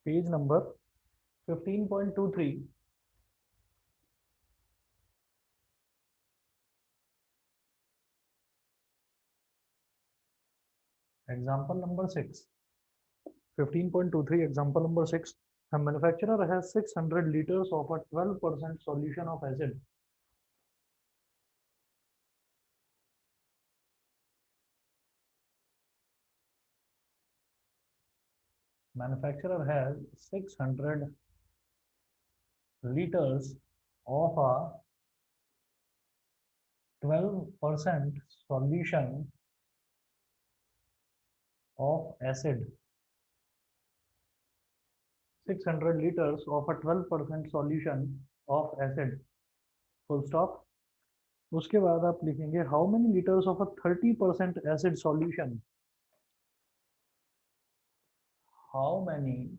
Page number 15.23, example number 6. 15.23, example number 6. A manufacturer has 600 liters of a 12% solution of acid. Manufacturer has 600 liters of a 12% solution of acid. 600 liters of a 12% solution of acid. Full stop. उसके बाद आप लिखेंगे how many liters of a 30% acid solution. How many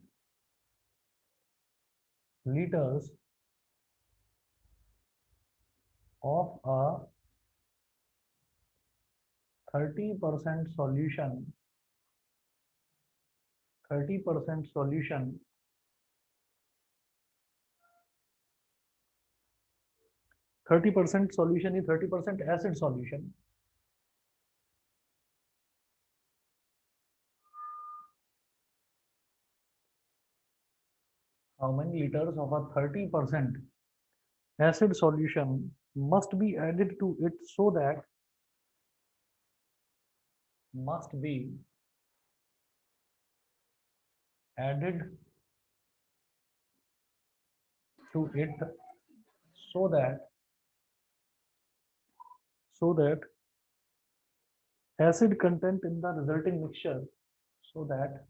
liters of a 30% solution 30% solution 30% solution is 30% acid solution. How many liters of a 30% acid solution must be added to it so that must be added to it so that so that acid content in the resulting mixture so that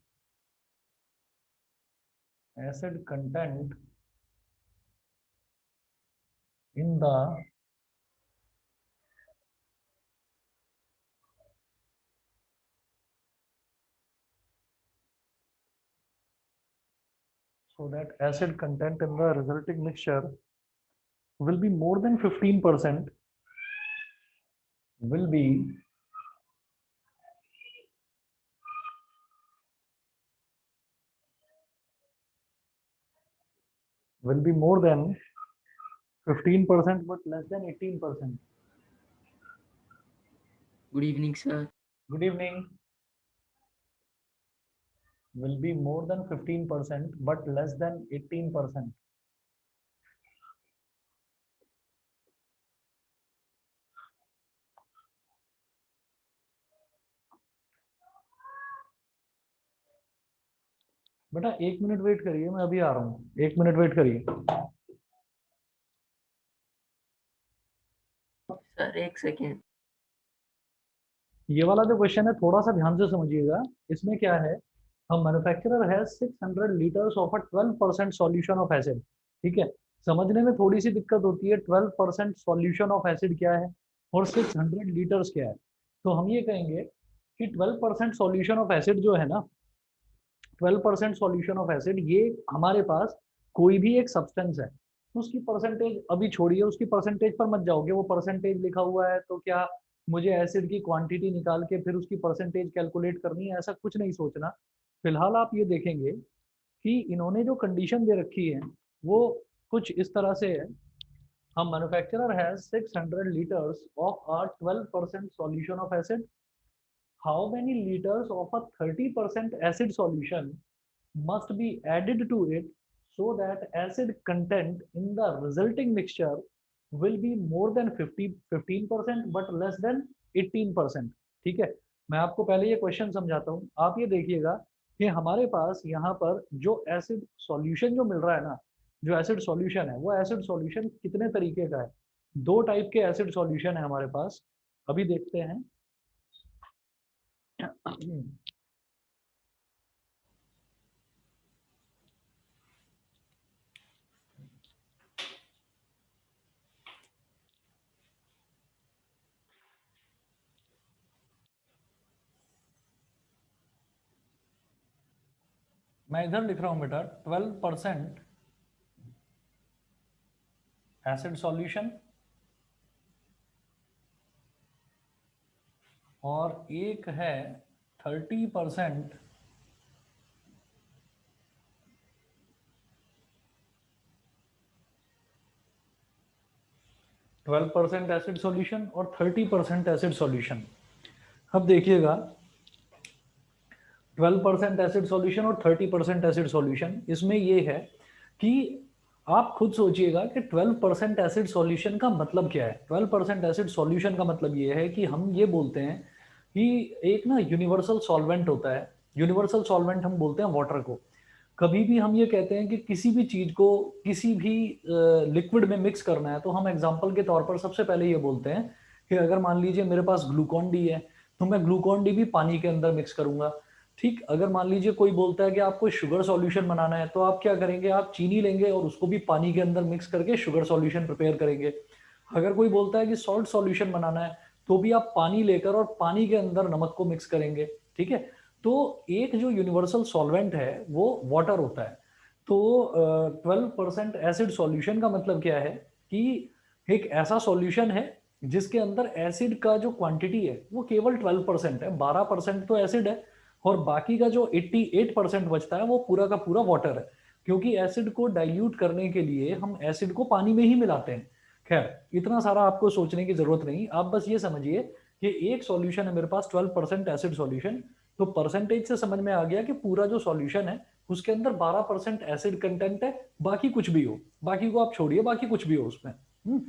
acid content in the so that acid content in the resulting mixture will be more than 15% will be more than 15% but less than 18%. Good evening, sir. Good evening. Will be more than 15% but less than 18%. बेटा 1 minute wait करिए, मैं अभी आ रहा हूँ, 1 minute wait करिए। Sir एक second. ये वाला जो क्वेश्चन है थोड़ा सा ध्यान से समझिएगा। इसमें क्या है, हम मैन्युफैक्चरर है 600 litres of a 12% solution of acid. ठीक है, समझने में थोड़ी सी दिक्कत होती है 12% सॉल्यूशन ऑफ एसिड क्या है और 600 लीटर्स क्या है। तो हम ये कहेंगे कि 12% सॉल्यूशन ऑफ एसिड जो है ना, 12% सॉल्यूशन ऑफ एसिड, ये हमारे पास कोई भी एक सब्सटेंस है, उसकी परसेंटेज अभी छोड़िए, उसकी परसेंटेज पर मत जाओगे। वो परसेंटेज लिखा हुआ है तो क्या मुझे एसिड की क्वांटिटी निकाल के फिर उसकी परसेंटेज कैलकुलेट करनी है, ऐसा कुछ नहीं सोचना। फिलहाल आप ये देखेंगे कि इन्होंने जो कंडीशन दे रखी है वो कुछ इस तरह से है। हम manufacturer has 600 litres of a 12% solution of acid. how many liters of a 30% acid solution must be added to it so that acid content in the resulting mixture will be more than 15% but less than 18%। ठीक है, मैं आपको पहले ये question समझाता हूँ। आप ये देखिएगा कि हमारे पास यहाँ पर जो एसिड सॉल्यूशन जो मिल रहा है ना, जो एसिड सॉल्यूशन है वो एसिड सॉल्यूशन कितने तरीके का है। दो टाइप के एसिड सॉल्यूशन है हमारे पास, अभी देखते हैं। मैं इधर लिख रहा हूं बेटा 12% एसिड सॉल्यूशन और एक है 30% 12% एसिड सॉल्यूशन और 30% एसिड सॉल्यूशन। अब देखिएगा 12% एसिड सॉल्यूशन और 30% एसिड सॉल्यूशन, इसमें ये है कि आप खुद सोचिएगा कि 12% एसिड सॉल्यूशन का मतलब क्या है। 12% एसिड सॉल्यूशन का मतलब ये है कि हम ये बोलते हैं कि एक ना यूनिवर्सल सॉल्वेंट होता है। यूनिवर्सल सॉल्वेंट हम बोलते हैं वाटर को। कभी भी हम ये कहते हैं कि किसी भी चीज को किसी भी लिक्विड में मिक्स करना है, तो हम एग्जांपल के तौर पर सबसे पहले ये बोलते हैं कि अगर मान लीजिए मेरे पास ग्लूकॉन डी है, तो मैं ग्लूकॉन डी भी पानी के अंदर मिक्स करूंगा। ठीक, अगर मान लीजिए कोई बोलता है कि आपको शुगर सॉल्यूशन बनाना है, तो आप क्या करेंगे, आप चीनी लेंगे और उसको भी पानी के अंदर मिक्स करके शुगर सॉल्यूशन प्रिपेयर करेंगे। अगर कोई बोलता है कि सॉल्ट सॉल्यूशन बनाना है, तो भी आप पानी लेकर और पानी के अंदर नमक को मिक्स करेंगे। ठीक है, तो एक जो यूनिवर्सल सॉल्वेंट है वो वाटर होता है। तो 12% एसिड सॉल्यूशन का मतलब क्या है कि एक ऐसा सॉल्यूशन है जिसके अंदर एसिड का जो क्वांटिटी है वो केवल 12% है। 12% तो एसिड है और बाकी का जो 88% बचता है वो पूरा का पूरा वाटर है। क्योंकि एसिड को डाइल्यूट करने के लिए हम एसिड को पानी में ही मिलाते हैं। खैर, इतना सारा आपको सोचने की जरूरत नहीं, आप बस ये समझिए कि एक सॉल्यूशन है मेरे पास 12% एसिड सॉल्यूशन। तो परसेंटेज से समझ में आ गया कि पूरा जो सॉल्यूशन है उसके अंदर 12% एसिड कंटेंट है, बाकी कुछ भी हो, बाकी को आप छोड़िए, बाकी कुछ भी हो उसमें।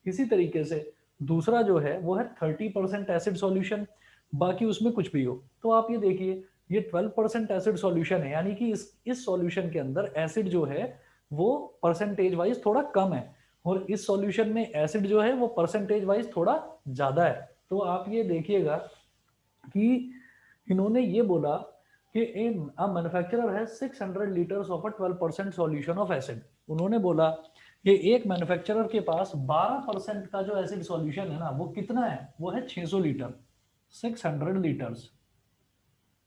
इसी तरीके से दूसरा जो है वो है 30% एसिड सॉल्यूशन, बाकी उसमें कुछ भी हो। तो आप ये देखिए, ये 12% एसिड सॉल्यूशन है, यानी कि इस सॉल्यूशन के अंदर एसिड जो है वो परसेंटेज वाइज थोड़ा कम है, और इस सॉल्यूशन में एसिड जो है वो परसेंटेज वाइज थोड़ा ज्यादा है। तो आप ये देखिएगा कि इन्होंने ये बोला कि a मैन्युफैक्चरर है 600 litres of a 12% solution of acid. उन्होंने बोला कि एक मैन्युफैक्चरर के पास 12% का जो एसिड सॉल्यूशन है ना वो कितना है, वो है 600 लीटर। 600 लीटर्स,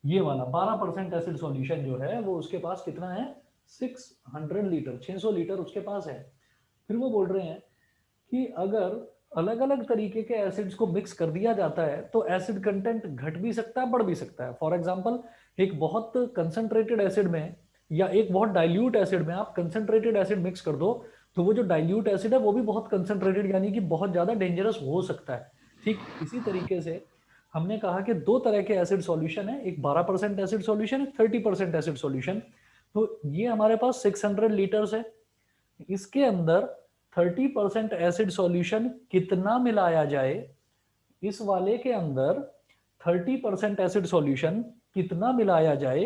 ये वाला 12% एसिड सॉल्यूशन जो है वो उसके पास कितना है, 600 लीटर, 600 लीटर उसके पास है। फिर वो बोल रहे हैं कि अगर अलग अलग तरीके के एसिड्स को मिक्स कर दिया जाता है तो एसिड कंटेंट घट भी सकता है, बढ़ भी सकता है। फॉर एग्जांपल, एक बहुत कंसंट्रेटेड एसिड में या एक बहुत डाइल्यूट एसिड में आप कंसंट्रेटेड एसिड मिक्स कर दो, तो वो जो डाइल्यूट एसिड है वो भी बहुत कंसंट्रेटेड, यानी कि बहुत ज्यादा डेंजरस हो सकता है। ठीक इसी तरीके से हमने कहा कि दो तरह के एसिड सॉल्यूशन है, एक 12% एसिड सॉल्यूशन, एक 30% एसिड सॉल्यूशन। तो ये हमारे पास 600 लीटर्स है, इसके अंदर 30% एसिड सॉल्यूशन कितना मिलाया जाए, इस वाले के अंदर 30% एसिड सॉल्यूशन कितना मिलाया जाए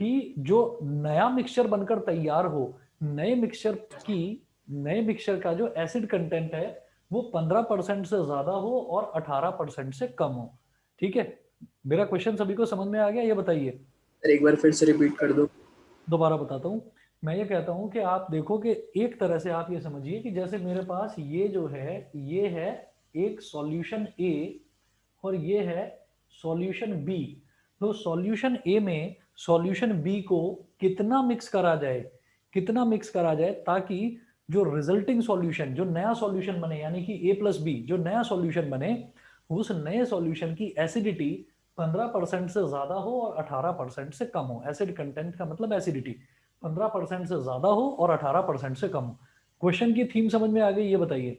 कि जो नया मिक्सचर बनकर तैयार हो, नए मिक्सचर की नए मिक्सचर का जो एसिड कंटेंट है वो 15% से ज्यादा हो और 18% से कम हो। ठीक है, मेरा क्वेश्चन सभी को समझ में आ गया, ये बताइए। सर एक बार फिर से रिपीट कर दो। दोबारा बताता हूँ। मैं ये कहता हूँ कि आप देखो कि एक तरह से आप ये समझिए कि जैसे मेरे पास ये जो है ये है एक सॉल्यूशन ए और ये है सॉल्यूशन बी। तो सॉल्यूशन ए में सॉल्यूशन बी को कितना मिक्स करा जाए, कितना मिक्स करा जाए ताकि जो रिजल्टिंग सॉल्यूशन, जो नया सॉल्यूशन बने, यानी कि ए प्लस बी, जो नया सॉल्यूशन बने, उस नए सॉल्यूशन की एसिडिटी 15% से ज्यादा हो और 18% से कम हो। एसिड कंटेंट का मतलब एसिडिटी 15% से ज्यादा हो और 18% से कम हो। क्वेश्चन की थीम समझ में आ गई, ये बताइए।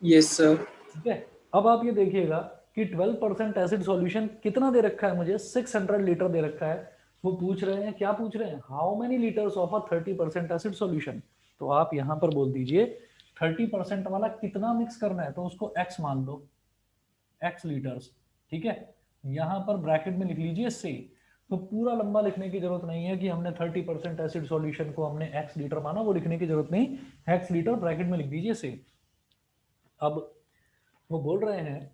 Yes sir. ठीक है, अब आप ये देखिएगा कि 12% एसिड सॉल्यूशन कितना दे रखा है मुझे, 600 लीटर दे रखा है। वो पूछ रहे हैं, क्या पूछ रहे हैं, how many litres of a 30% acid solution. तो आप यहां पर बोल दीजिए 30% वाला कितना मिक्स करना है, तो उसको x मान लो, x लीटर्स। ठीक है, यहां पर ब्रैकेट में लिख लीजिए से। तो पूरा लंबा लिखने की जरूरत नहीं है कि हमने 30% एसिड सॉल्यूशन को हमने x लीटर माना, वो लिखने की जरूरत नहीं, x लीटर ब्रैकेट में लिख दीजिए से। अब वो बोल रहे हैं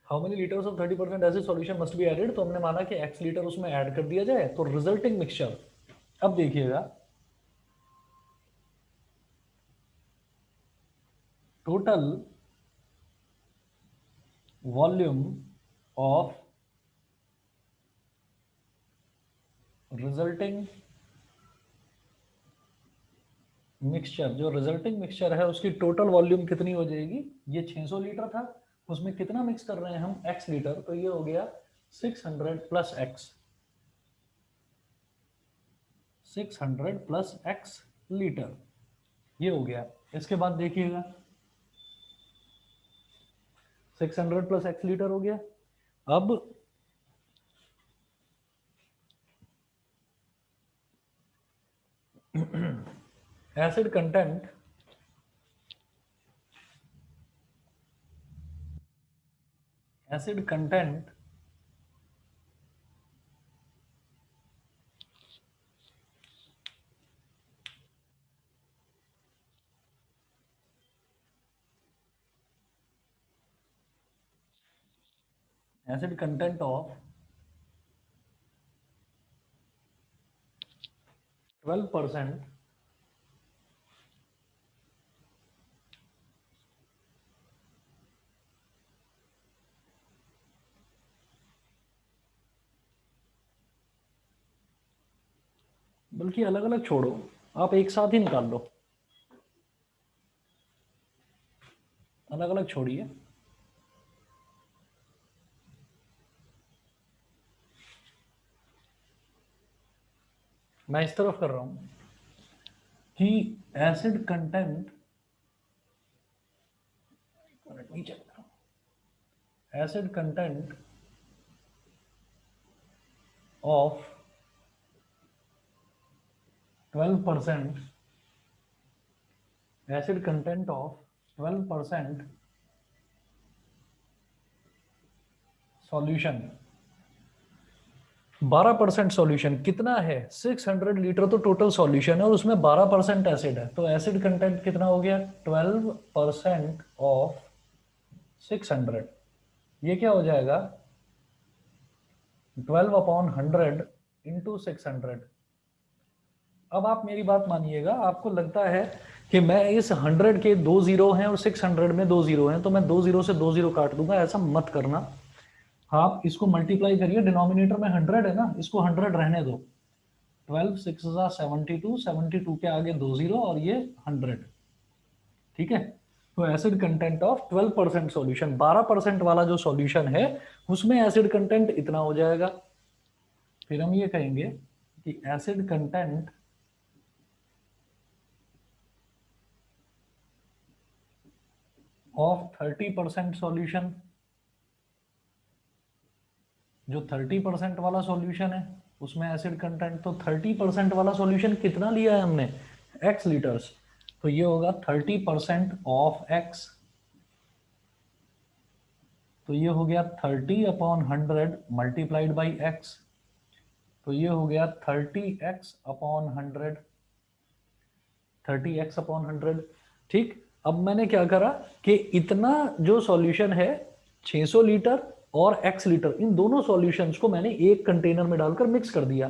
how many litres of 30% acid solution must be added, तो हमने माना कि x लीटर उसमें ऐड कर दिया जाए, तो रिजल्टिंग मिक्सचर। अब देखिएगा total volume of resulting mixture, जो रिजल्टिंग मिक्सचर है उसकी टोटल वॉल्यूम कितनी हो जाएगी, ये 600 लीटर था, उसमें कितना मिक्स कर रहे हैं हम, x लीटर, तो ये हो गया 600 plus x, 600 plus x litre. ये हो गया। इसके बाद देखिएगा 600 प्लस x लीटर हो गया। अब एसिड कंटेंट ऑफ 12% बल्कि अलग अलग छोड़ो, आप एक साथ ही निकाल लो, अलग अलग छोड़िए। मैं इस तरफ कर रहा हूं कि acid content of 12% acid content of 12% solution, 12% solution कितना है? 600 लीटर तो टोटल सॉल्यूशन है और उसमें 12% एसिड है, तो एसिड कंटेंट कितना हो गया? 12% ऑफ 600। ये क्या हो जाएगा? 12/100 इंटू 600। अब आप मेरी बात मानिएगा, आपको लगता है कि मैं इस 100 के 2 जीरो हैं और 600 में 2 जीरो हैं, तो मैं 2 जीरो से 2 जीरो काट दूंगा, ऐसा मत करना। आप इसको मल्टीप्लाई करिए, डिनोमिनेटर में 100 है ना, इसको 100 रहने दो। 12 6 72, 72 के आगे 2 जीरो और ये 100, ठीक है। तो एसिड कंटेंट ऑफ 12% सॉल्यूशन, 12% वाला जो सॉल्यूशन है उसमें एसिड कंटेंट इतना हो जाएगा। फिर हम ये कहेंगे कि एसिड कंटेंट ऑफ 30% सॉल्यूशन, जो 30% वाला सॉल्यूशन है उसमें एसिड कंटेंट, तो 30% वाला सॉल्यूशन कितना लिया है हमने? x लीटर्स, तो ये होगा 30% ऑफ x, तो ये हो गया 30/100 मल्टीप्लाइड बाई x, तो ये हो गया 30x/100, 30x/100। ठीक, अब मैंने क्या करा कि इतना जो सॉल्यूशन है 600 लीटर और x लीटर, इन दोनों सॉल्यूशंस को मैंने एक कंटेनर में डालकर मिक्स कर दिया।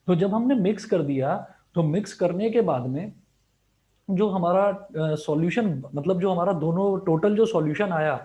तो जब हमने मिक्स कर दिया, तो मिक्स करने के बाद में जो हमारा सॉल्यूशन, मतलब जो हमारा दोनों टोटल जो सॉल्यूशन आया,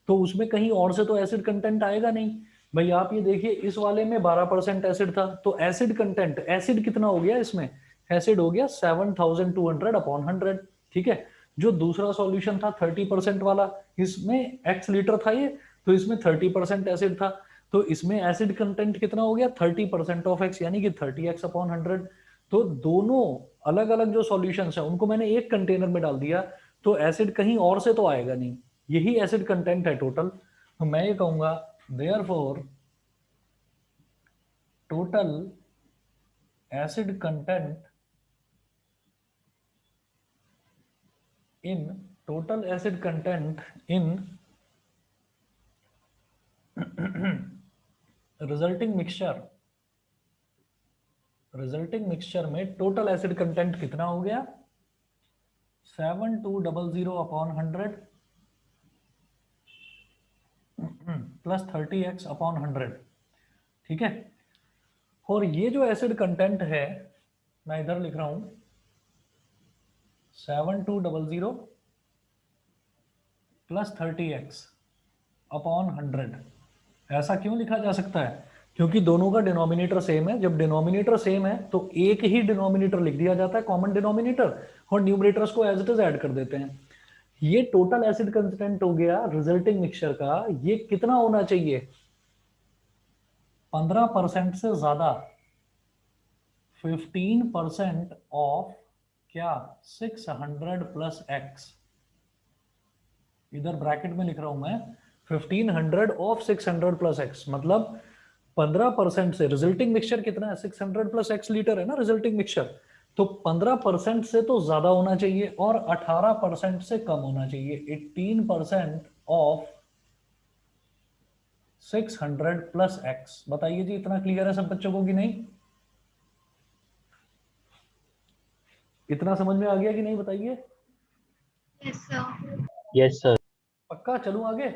तो उसमें कहीं और से तो एसिड कंटेंट आएगा नहीं। भाई आप ये देखिए, इस वाले में 12% एसिड था, तो एसिड कंटेंट, एसिड कितना हो गया इसमें? एसिड हो गया 7200/100, ठीक है। जो दूसरा सॉल्यूशन था 30% वाला, इसमें x लीटर था ये, तो इसमें 30% एसिड था, तो इसमें एसिड कंटेंट कितना हो गया? 30% ऑफ x, यानी कि 30x/100। तो दोनों अलग अलग जो सॉल्यूशंस है उनको मैंने एक कंटेनर में डाल दिया, तो एसिड कहीं और से तो आएगा नहीं, यही एसिड कंटेंट है टोटल। तो मैं ये कहूंगा therefore total acid content in total acid content in resulting mixture में टोटल एसिड कंटेंट कितना हो गया? 7200/100 प्लस 30x/100, ठीक है। और ये जो एसिड कंटेंट है, मैं इधर लिख रहा हूं 7200 प्लस 30x/100। ऐसा क्यों लिखा जा सकता है? क्योंकि दोनों का डिनोमिनेटर सेम है। जब डिनोमिनेटर सेम है तो एक ही डिनोमिनेटर लिख दिया जाता है, कॉमन डिनोमिनेटर, और न्यूमरेटर्स को एज इट इज ऐड कर देते हैं। ये टोटल एसिड कंटेंट हो गया रिजल्टिंग मिक्सचर का, ये कितना होना चाहिए? 15% से ज्यादा, 15% ऑफ क्या 600 प्लस एक्स, इधर ब्रैकेट में लिख रहा हूं मैं 1500 ऑफ 600 प्लस एक्स, मतलब 15% से रिजल्टिंग मिक्सचर कितना है, 600 प्लस एक्स लीटर है ना रिजल्टिंग मिक्सचर, तो 15% से तो ज्यादा होना चाहिए और 18% से कम होना चाहिए। 18% ऑफ 600 प्लस एक्स। बताइए जी, इतना क्लियर है सब बच्चों को कि नहीं? इतना समझ में आ गया कि नहीं बताइए? Yes sir. Yes sir. पक्का? चलूं आगे?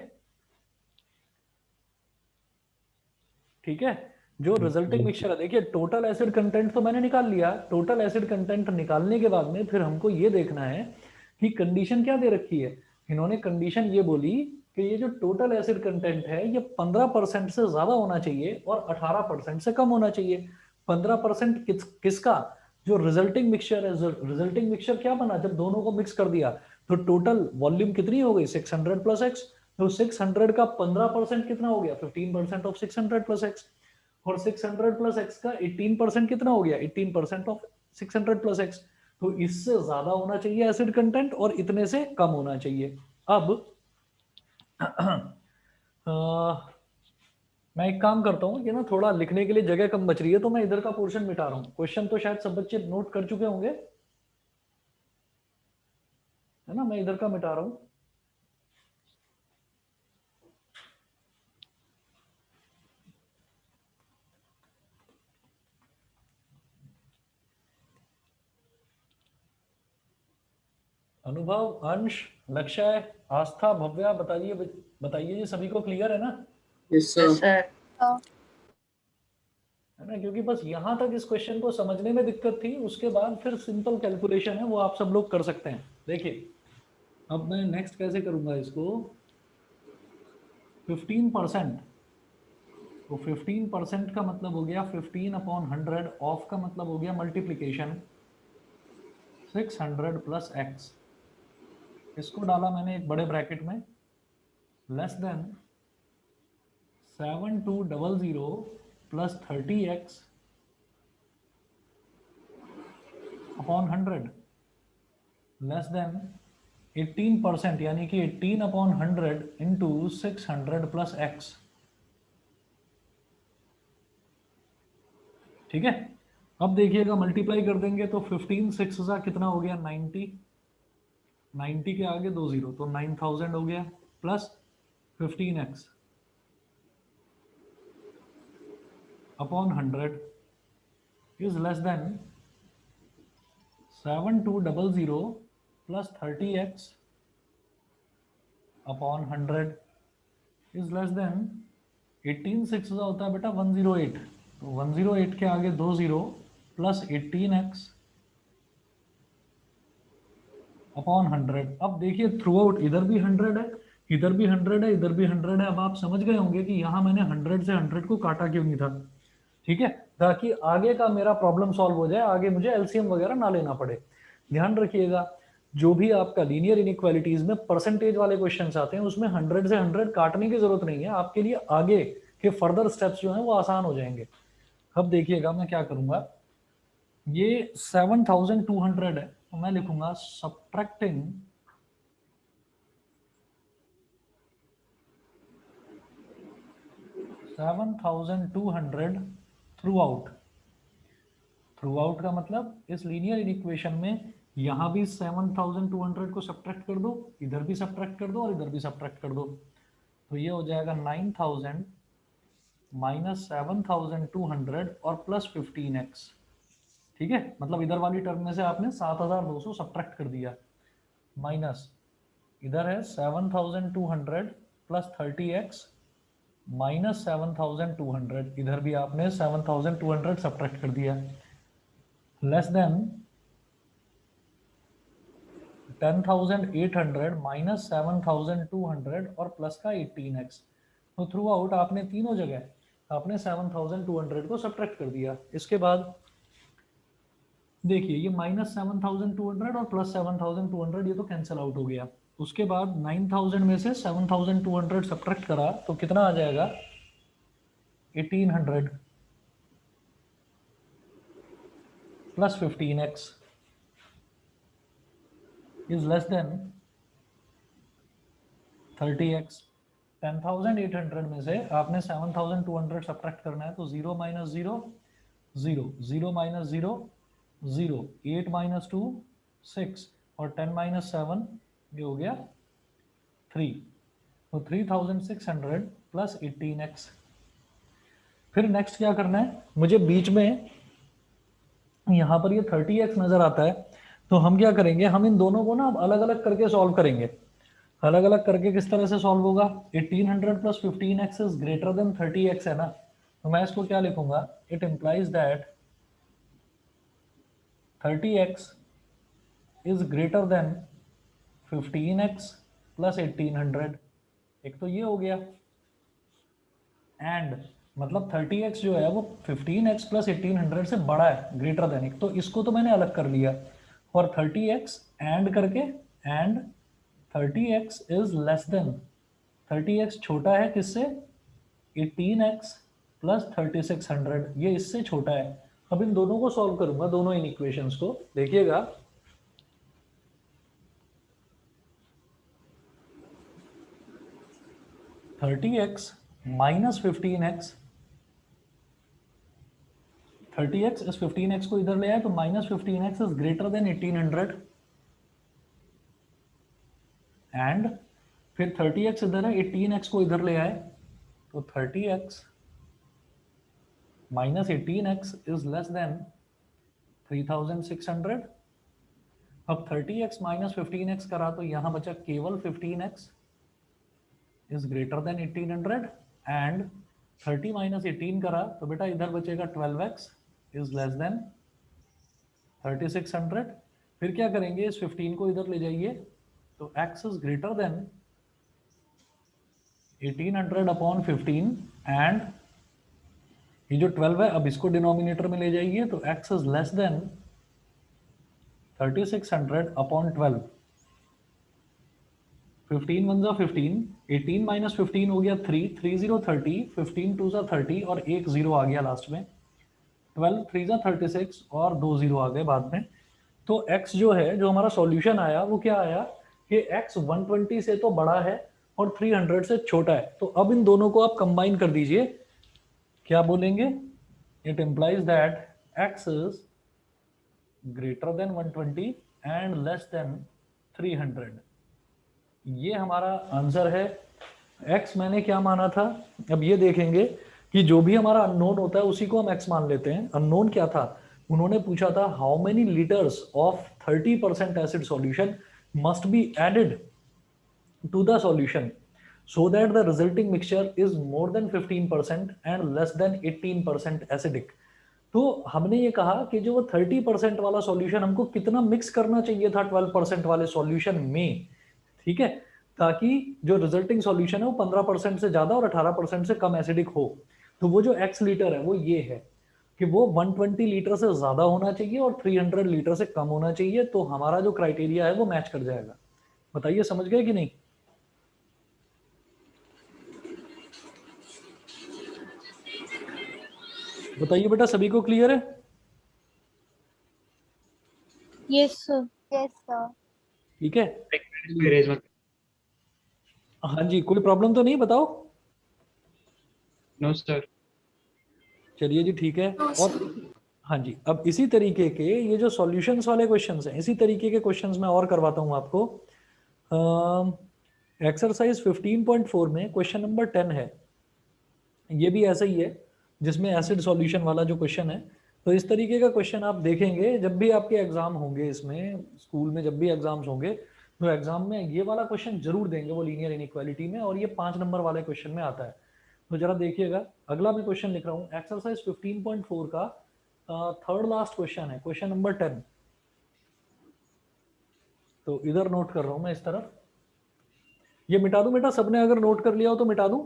ठीक है। जो रिजल्टिंग मिक्सचर है, देखिए टोटल एसिड कंटेंट तो मैंने निकाल लिया। टोटल एसिड कंटेंट निकालने के बाद में फिर हमको ये देखना है कि कंडीशन क्या दे रखी है। इन्होंने कंडीशन ये बोली कि ये जो टोटल एसिड कंटेंट है ये 15% से ज्यादा होना चाहिए और 18% से कम होना चाहिए। 15% किसका? जो रिजल्टिंग मिक्सचर है। रिजल्टिंग मिक्सचर क्या बना जब दोनों को मिक्स कर दिया, तो टोटल वॉल्यूम कितनी हो गई? 600 प्लस एक्स। तो 600 का 15% कितना हो गया? 15% ऑफ 600 प्लस एक्स। और 600 प्लस एक्स का 18% कितना हो गया? 18% ऑफ 600 प्लस एक्स। तो इससे ज्यादा होना चाहिए एसिड कंटेंट और इतने से कम होना चाहिए। अब मैं एक काम करता हूँ, ये ना थोड़ा लिखने के लिए जगह कम बच रही है, तो मैं इधर का पोर्शन मिटा रहा हूँ। क्वेश्चन तो शायद सब बच्चे नोट कर चुके होंगे, है ना? मैं इधर का मिटा रहा हूँ। अनुभव, अंश, लक्ष्य, आस्था, भव्या, बताइए बताइए जी, सभी को क्लियर है ना? Yes yes sir. सर। है ना? क्योंकि बस यहां तक इस क्वेश्चन को समझने में दिक्कत थी, उसके बाद फिर सिंपल कैलकुलेशन है वो आप सब लोग कर सकते हैं। देखिए अब मैं नेक्स्ट कैसे करूंगा इसको। 15%, तो 15% का मतलब हो गया 15/100, ऑफ का मतलब हो गया मल्टीप्लीकेशन 600 प्लस एक्स। इसको डाला मैंने एक बड़े ब्रैकेट में, less than 7200 plus 30x upon 100, less than 18%, यानी कि 18/100 इंटू 600 प्लस एक्स। ठीक है। अब देखिएगा मल्टीप्लाई कर देंगे तो 15 6 का कितना हो गया? 90। 90 के आगे 2 जीरो, तो 9000 हो गया, plus 15x upon 100 is less than 7200 plus 30x upon 100 is less than 18 6 का होता है बेटा 108, तो 108 के आगे 2 जीरो प्लस 18x अपॉन 100। अब देखिए थ्रू आउट इधर भी 100 है, इधर भी 100 है, इधर भी 100 है। अब आप समझ गए होंगे कि यहाँ मैंने 100 से 100 को काटा क्यों नहीं था। ठीक है, ताकि आगे का मेरा प्रॉब्लम सॉल्व हो जाए, आगे मुझे एलसीएम वगैरह ना लेना पड़े। ध्यान रखिएगा, जो भी आपका लीनियर इनइक्वालिटीज में परसेंटेज वाले क्वेश्चन आते हैं उसमें 100 से 100 काटने की जरूरत नहीं है, आपके लिए आगे के फर्दर स्टेप्स जो हैं वो आसान हो जाएंगे। अब देखिएगा मैं क्या करूंगा, ये 7200 है तो मैं लिखूंगा subtracting 7200 through out. Through out का मतलब इस लीनियर इक्वेशन में यहां भी 7200 को सब्ट्रैक्ट कर दो, इधर भी सब्ट्रैक्ट कर दो और इधर भी सब्ट्रैक्ट कर दो, तो ये हो जाएगा 9000 माइनस 7200 और प्लस 15x। ठीक है, मतलब इधर वाली टर्म में से आपने 7200 सब्ट्रैक्ट कर दिया, माइनस इधर है 7200 प्लस 30x माइनस 7200, इधर भी आपने 7200 सब्ट्रैक्ट कर दिया, लेस देन 10800 माइनस 7200 और प्लस का 18x। तो थ्रू आउट आपने तीनों जगह आपने 7200 को सब्ट्रैक्ट कर दिया। इसके बाद देखिए ये माइनस 7200 और प्लस 7200 ये तो कैंसिल आउट हो गया। उसके बाद 9000 में से 7200 सब्ट्रैक्ट करा तो कितना आ जाएगा? 1800 plus 15x। Is less than 30x। 10,800 में से आपने 7,200 सब्ट्रैक्ट करना है, तो 0 माइनस 0 0, 0 माइनस 0 0, 8 माइनस 2 6 और 10 माइनस 7 ये हो गया 3। तो 3,600 प्लस 18x। फिर नेक्स्ट क्या करना है, मुझे बीच में यहाँ पर ये 30x नजर आता है, तो हम क्या करेंगे, हम इन दोनों को ना अब अलग अलग करके सॉल्व करेंगे। अलग अलग करके किस तरह से सॉल्व होगा, 1800 plus 15x is greater than 30x है ना, तो मैं इसको क्या लिखूंगा, it implies that 30x is greater than 15x plus 1800। एक तो ये हो गया, एंड मतलब 30x जो है वो 15x प्लस 1800 से बड़ा है, ग्रेटर देन। एक तो इसको तो मैंने अलग कर लिया, और 30x एंड करके, and 30x is less than, 30x छोटा है किससे, 18x प्लस 3600, ये इससे छोटा है। अब इन दोनों को सॉल्व करूंगा, दोनों इन इक्वेशंस को, देखिएगा। 30x माइनस 15x, 30x इस 15x को इधर ले आए तो minus 15x is greater than 1800, and फिर 30x इधर है, 18x को इधर ले आए तो 30x minus 18x is less than 3600। अब 30x माइनस 15x करा तो यहां बचा केवल 15x is greater than 1800, and 30 minus 18 करा तो बेटा इधर बचेगा 12x इज लेस देन 3600। फिर क्या करेंगे, इस 15 को इधर ले जाइए तो x is greater than 1800 upon 15, and ये जो 12 है अब इसको डिनोमिनेटर में ले जाइए तो x is less than 3600 upon 12। 15 one जा 15, 18 माइनस 15 हो गया 3, 3 0 30, 15 टू जा 30 और एक जीरो आ गया लास्ट में, 12 3 जा 36 और दो जीरो आ गए बाद में। तो x जो है, जो हमारा सॉल्यूशन आया वो क्या आया कि x 120 से तो बड़ा है और 300 से छोटा है। तो अब इन दोनों को आप कंबाइन कर दीजिए, क्या बोलेंगे, it implies that x is greater than 120 and less then 300। ये हमारा आंसर है। x मैंने क्या माना था, अब ये देखेंगे कि जो भी हमारा अननोन होता है उसी को हम x मान लेते हैं। अननोन क्या था, उन्होंने पूछा था how many litres of 30% acid solution must be added to the solution so that the resulting mixture is more than 15% and less than 18% acidic। तो हमने ये कहा कि जो वो 30% वाला सॉल्यूशन हमको कितना मिक्स करना चाहिए था 12% वाले सॉल्यूशन में, ठीक है, ताकि जो रिजल्टिंग सॉल्यूशन है वो 15% से ज्यादा और 18% से कम एसिडिक हो। तो वो जो एक्स लीटर है वो ये है कि वो 120 लीटर से ज्यादा होना चाहिए और 300 लीटर से कम होना चाहिए। तो हमारा जो क्राइटेरिया है वो मैच कर जाएगा। बताइए समझ गए कि नहीं। बताइए बेटा, सभी को क्लियर है। Yes, sir. Yes, sir. ठीक है, हाँ जी, कोई प्रॉब्लम तो नहीं, बताओ। No sir. चलिए जी, ठीक है। और हाँ जी, अब इसी तरीके के ये जो सॉल्यूशंस वाले क्वेश्चंस हैं, इसी तरीके के क्वेश्चंस मैं और करवाता हूँ आपको। एक्सरसाइज 15.4 में क्वेश्चन नंबर 10 है, ये भी ऐसा ही है जिसमें एसिड सॉल्यूशन वाला जो क्वेश्चन है। तो इस तरीके का क्वेश्चन आप देखेंगे जब भी आपके एग्जाम होंगे, इसमें स्कूल में जब भी एग्जाम्स होंगे तो एग्जाम में ये वाला क्वेश्चन जरूर देंगे वो लीनियर इनइक्वालिटी में, और ये 5 नंबर वाले क्वेश्चन में आता है। तो जरा देखिएगा, अगला मैं क्वेश्चन लिख रहा हूँ एक्सरसाइज 15.4 का थर्ड लास्ट क्वेश्चन है, क्वेश्चन नंबर 10। तो इधर नोट कर रहा हूँ मैं इस तरफ, ये मिटा दूं बेटा, सबने अगर नोट कर लिया हो तो मिटा दूं।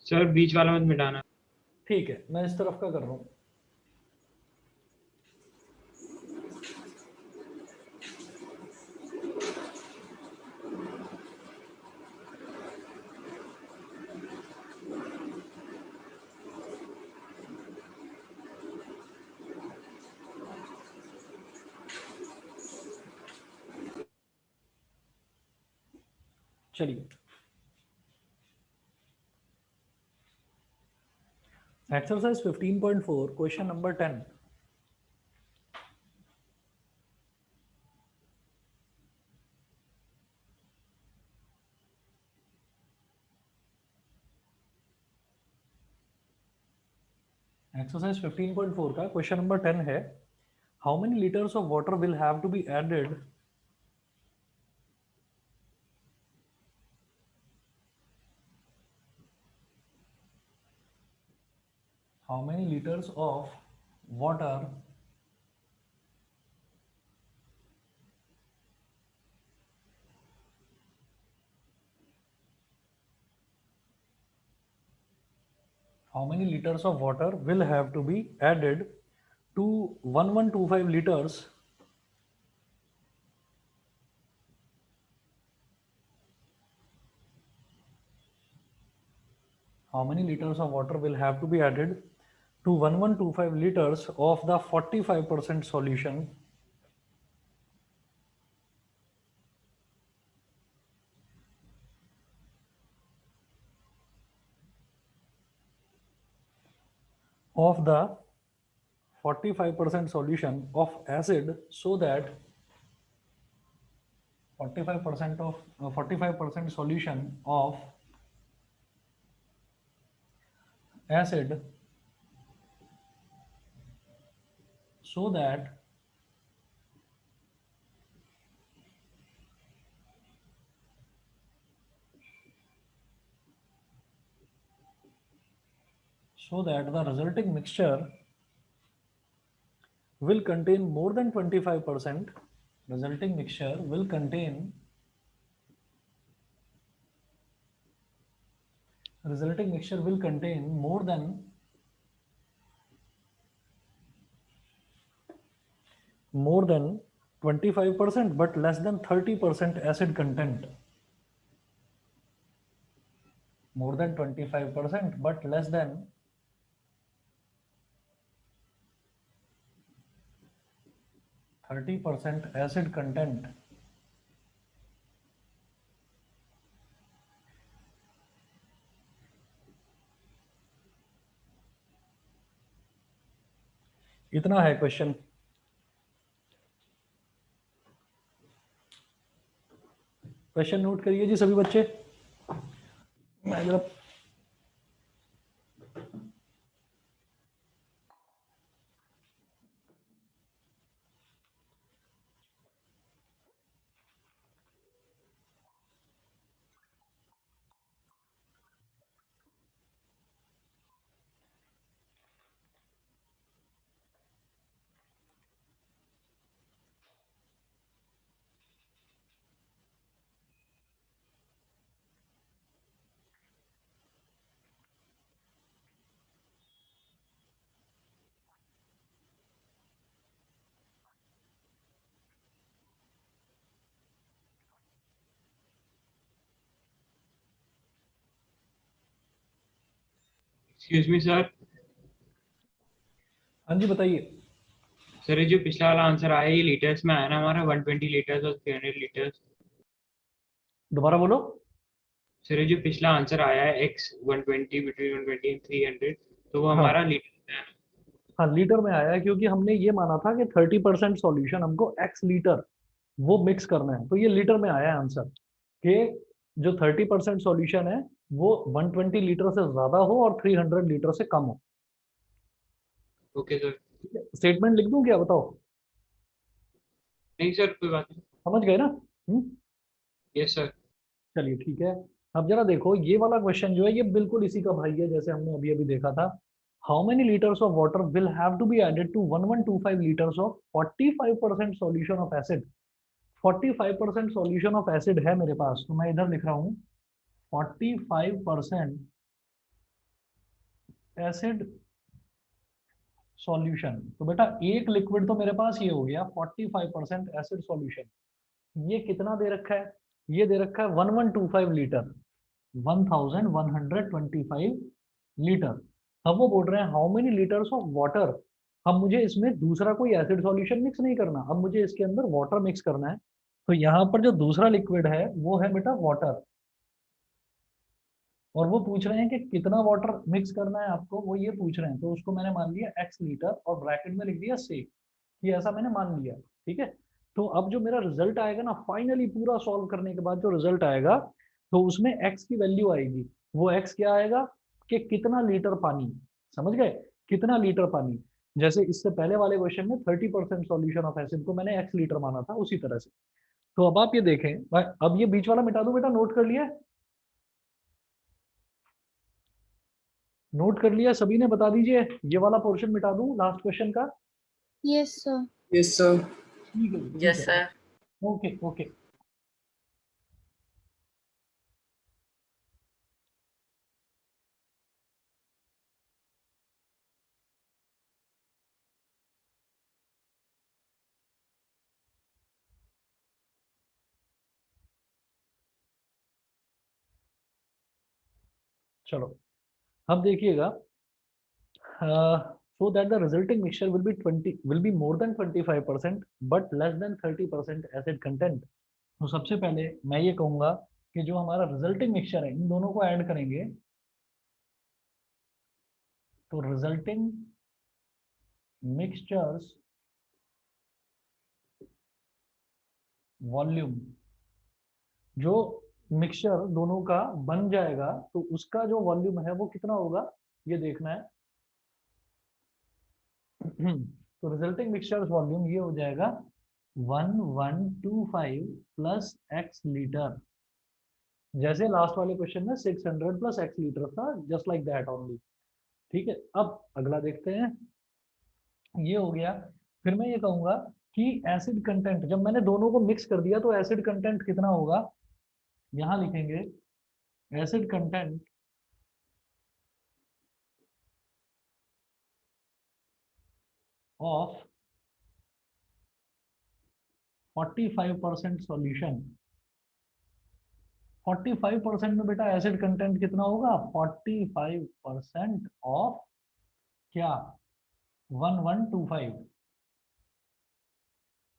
सर बीच वाला मत मिटाना। ठीक है, मैं इस तरफ का कर रहा हूँ। चलिए एक्सरसाइज 15.4 क्वेश्चन नंबर 10। एक्सरसाइज 15.4 का क्वेश्चन नंबर 10 है, how many litres of water will have to be added how many liters of water will have to be added to 1125 liters how many liters of water will have to be added to 1125 liters of the 45% solution of the 45% solution of acid, so that 45% solution of acid, so that the resulting mixture will contain more than 25%. Resulting mixture will contain more than 25% but less than 30% acid content. More than 25% but less than 30% acid content. इतना है question. Question note करिए जी सभी बच्चे। मैं जरा excuse me sir. हाँ जी बताइए। Sir ये जो पिछला वाला आंसर आया ये लीटर्स में आया ना हमारा 120 लीटर्स और 300 लीटर्स। दोबारा बोलो। सर ये जो पिछला आंसर आया है x 120 बिटवीन 120 एंड 300 तो वो हाँ हमारा लीटर में है। हाँ लीटर में आया है क्योंकि हमने ये माना था कि 30% सॉल्यूशन हमको x लीटर वो मिक्स करना है, तो ये लीटर में आया है आंसर कि जो 30% सॉल्यूशन है वो 120 लीटर से ज्यादा हो और 300 लीटर से कम हो। Okay sir. स्टेटमेंट लिख दूं क्या, बताओ? नहीं सर कोई बात नहीं। समझ गए ना? Yes sir. चलिए ठीक है। अब जरा देखो ये वाला क्वेश्चन जो है ये बिल्कुल इसी का भाई है जैसे हमने अभी अभी देखा था। How many litres of water will have to be added to 1125 litres of 45% solution of acid. 45% solution of acid है मेरे पास, तो मैं इधर लिख रहा हूँ 45% एसिड सॉल्यूशन। तो बेटा एक लिक्विड तो मेरे पास ये हो गया 45% एसिड सॉल्यूशन। ये कितना दे रखा है? ये दे रखा है 1125 लीटर, 1125 लीटर। अब वो बोल रहे हैं how many litres of water. अब मुझे इसमें दूसरा कोई एसिड सॉल्यूशन मिक्स नहीं करना, अब मुझे इसके अंदर वाटर मिक्स करना है। तो यहाँ पर जो दूसरा लिक्विड है वो है बेटा वाटर। और वो पूछ रहे हैं कि कितना वाटर मिक्स करना है आपको, वो ये पूछ रहे हैं, तो उसको मैंने मान लिया x लीटर और ब्रैकेट में लिख दिया से, कि ऐसा मैंने मान लिया। ठीक है, तो अब जो मेरा रिजल्ट आएगा ना फाइनली पूरा सॉल्व करने के बाद जो रिजल्ट आएगा, तो उसमें x की वैल्यू आएगी। वो x क्या आएगा कि कितना लीटर पानी, समझ गए, कितना लीटर पानी। जैसे इससे पहले वाले क्वेश्चन में 30% सॉल्यूशन ऑफ एसिड को मैंने x लीटर माना था, उसी तरह से। तो अब आप ये देखें, अब ये बीच वाला मिटा दो बेटा, नोट कर लिया, नोट कर लिया सभी ने, बता दीजिए ये वाला पोर्शन मिटा दूं लास्ट क्वेश्चन का। Yes, sir. Yes, sir. ठीक है ठीक Yes, है, sir. Okay okay. चलो अब देखिएगा, so that the resulting mixture will be more than 25% but less than 30% acid content। तो सबसे पहले मैं ये कहूंगा कि जो हमारा रिजल्टिंग मिक्सचर है, इन दोनों को ऐड करेंगे, तो रिजल्टिंग मिक्सचर्स वॉल्यूम, जो मिक्सचर दोनों का बन जाएगा तो उसका जो वॉल्यूम है वो कितना होगा, ये देखना है। तो रिजल्टिंग मिक्सचर्स वॉल्यूम ये हो जाएगा 1125 प्लस एक्स लीटर, जैसे लास्ट वाले क्वेश्चन में 600 प्लस एक्स लीटर था, जस्ट लाइक दैट ओनली। ठीक है, अब अगला देखते हैं, ये हो गया। फिर मैं ये कहूंगा कि एसिड कंटेंट, जब मैंने दोनों को मिक्स कर दिया तो एसिड कंटेंट कितना होगा, यहां लिखेंगे एसिड कंटेंट ऑफ 45% सॉल्यूशन। 45% में बेटा एसिड कंटेंट कितना होगा, 45% ऑफ क्या, 1125।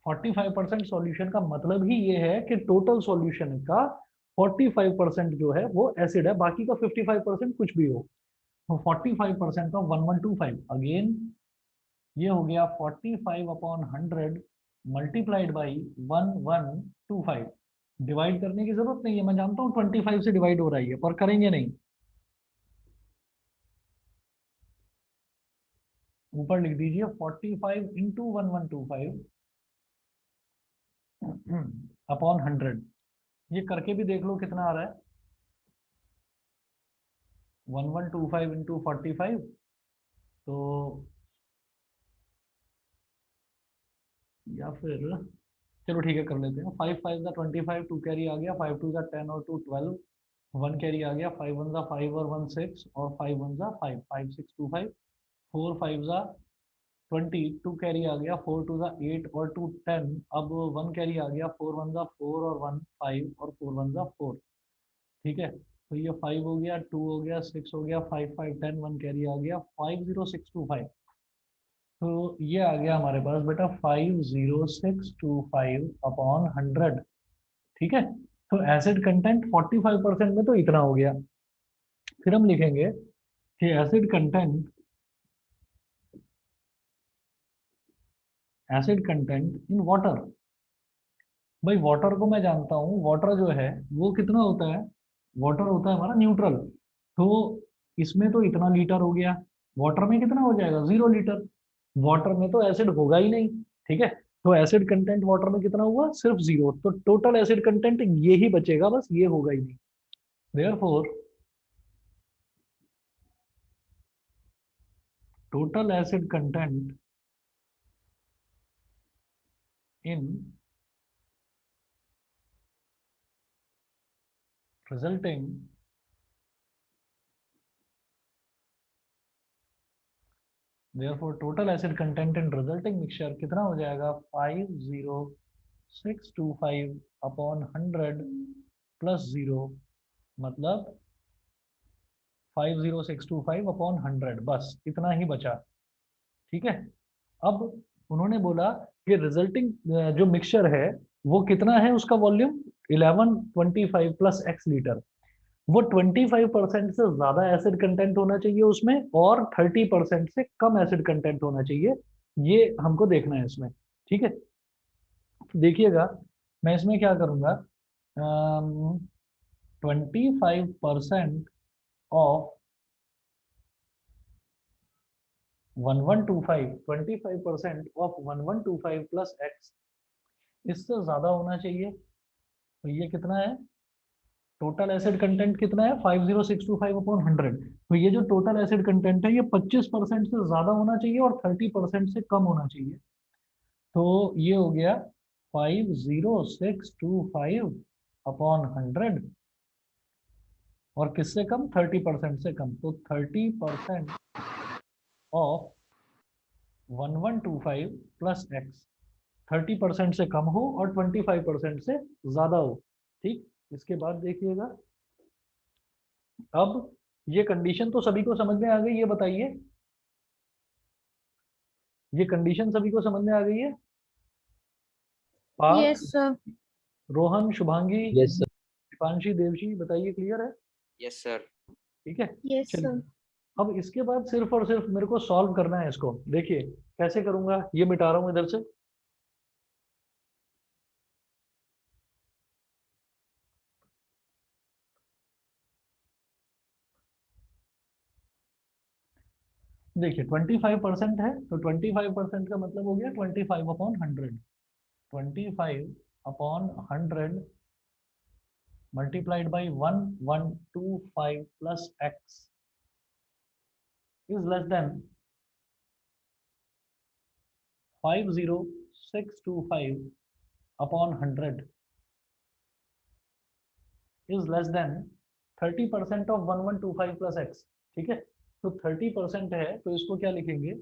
45% सॉल्यूशन का मतलब ही ये है कि टोटल सॉल्यूशन का 45% जो है वो एसिड है, बाकी का 55% कुछ भी हो। तो 45% ऑफ 1125, अगेन ये हो गया 45 अपॉन 100 मल्टीप्लाइड बाई 1125। डिवाइड करने की जरूरत नहीं है, मैं जानता हूँ 25 से डिवाइड हो रहा है, पर करेंगे नहीं, ऊपर लिख दीजिए 45 इंटू 1125 अपॉन 100। ये करके भी देख लो कितना आ रहा है, 1125 इंटू 45, तो या फिर चलो ठीक है कर लेते हैं, 5 5 का 25, 2 कैरी आ गया, 5 2 का 10 और 2 12, 1 कैरी आ गया, 5 1 का 5 और 1 6 और 5 1 का 5 5 6 2 5, 4 5 का 20, 2 कैरी आ गया, 4 2 का 8 और 2 10, अब 1 कैरी आ गया, 4 1 का 4 और 1 5 और 4 1 का 4। ठीक है, तो ये 5 हो गया, 2 हो गया, 6 हो गया, 5 5 10, 1 कैरी आ गया, 50625। तो ये आ गया हमारे पास बेटा 50625 अपॉन 100। ठीक है, तो एसिड कंटेंट 45% में तो इतना हो गया। फिर हम लिखेंगे कि एसिड कंटेंट इन वाटर। भाई वाटर को मैं जानता हूँ, वाटर जो है वो कितना होता है, वाटर होता है हमारा न्यूट्रल, तो इसमें तो इतना लीटर हो गया, वाटर में कितना हो जाएगा, 0 लीटर। वाटर में तो एसिड होगा ही नहीं। ठीक है, तो एसिड कंटेंट वाटर में कितना हुआ, सिर्फ 0, तो टोटल एसिड कंटेंट ये ही बचेगा, बस ये होगा ही नहीं। Therefore total acid content in resulting therefore total acid content in resulting mixture कितना हो जाएगा, 50625 अपॉन 100 प्लस 0, मतलब 50625 अपॉन 100, बस इतना ही बचा। ठीक है, अब उन्होंने बोला कि रिजल्टिंग जो मिक्सचर है वो कितना है, उसका वॉल्यूम 1125 प्लस एक्स लीटर। वो 25% से ज्यादा एसिड कंटेंट होना चाहिए उसमें और 30% से कम एसिड कंटेंट होना चाहिए, ये हमको देखना है इसमें। ठीक है, तो देखिएगा मैं इसमें क्या करूंगा, 25% ऑफ 1125, 25% ऑफ 1125 प्लस एक्स, इससे ज्यादा होना चाहिए। तो ये कितना है, टोटल एसिड कंटेंट कितना है 50625/100। तो ये जो टोटल एसिड कंटेंट है ये 25% से ज्यादा होना चाहिए और 30% से कम होना चाहिए। तो ये हो गया 50625/100 और किससे कम, 30% से कम। तो 30% ऑफ 1125 प्लस एक्स 30% से कम हो और 25% से ज्यादा हो। ठीक, इसके बाद देखिएगा, अब ये कंडीशन तो सभी को समझ में आ गई, ये बताइए ये कंडीशन सभी को समझ में आ गई है? Parth, Yes, sir. Rohan, Shubhangi, yes sir. Deepanshi, Devashi, बताइए क्लियर है? Yes sir. ठीक है, Yes, चलिए sir. अब इसके बाद सिर्फ और सिर्फ मेरे को सॉल्व करना है इसको। देखिए कैसे करूंगा, ये मिटा रहा हूं इधर से। देखिए 25% है तो 25% का मतलब हो गया 25/100, 25/100 multiplied by 1125 plus x is less than 50625/100 is less than 30% of 1125 plus x। ठीक है, तो 30% है तो इसको क्या लिखेंगे,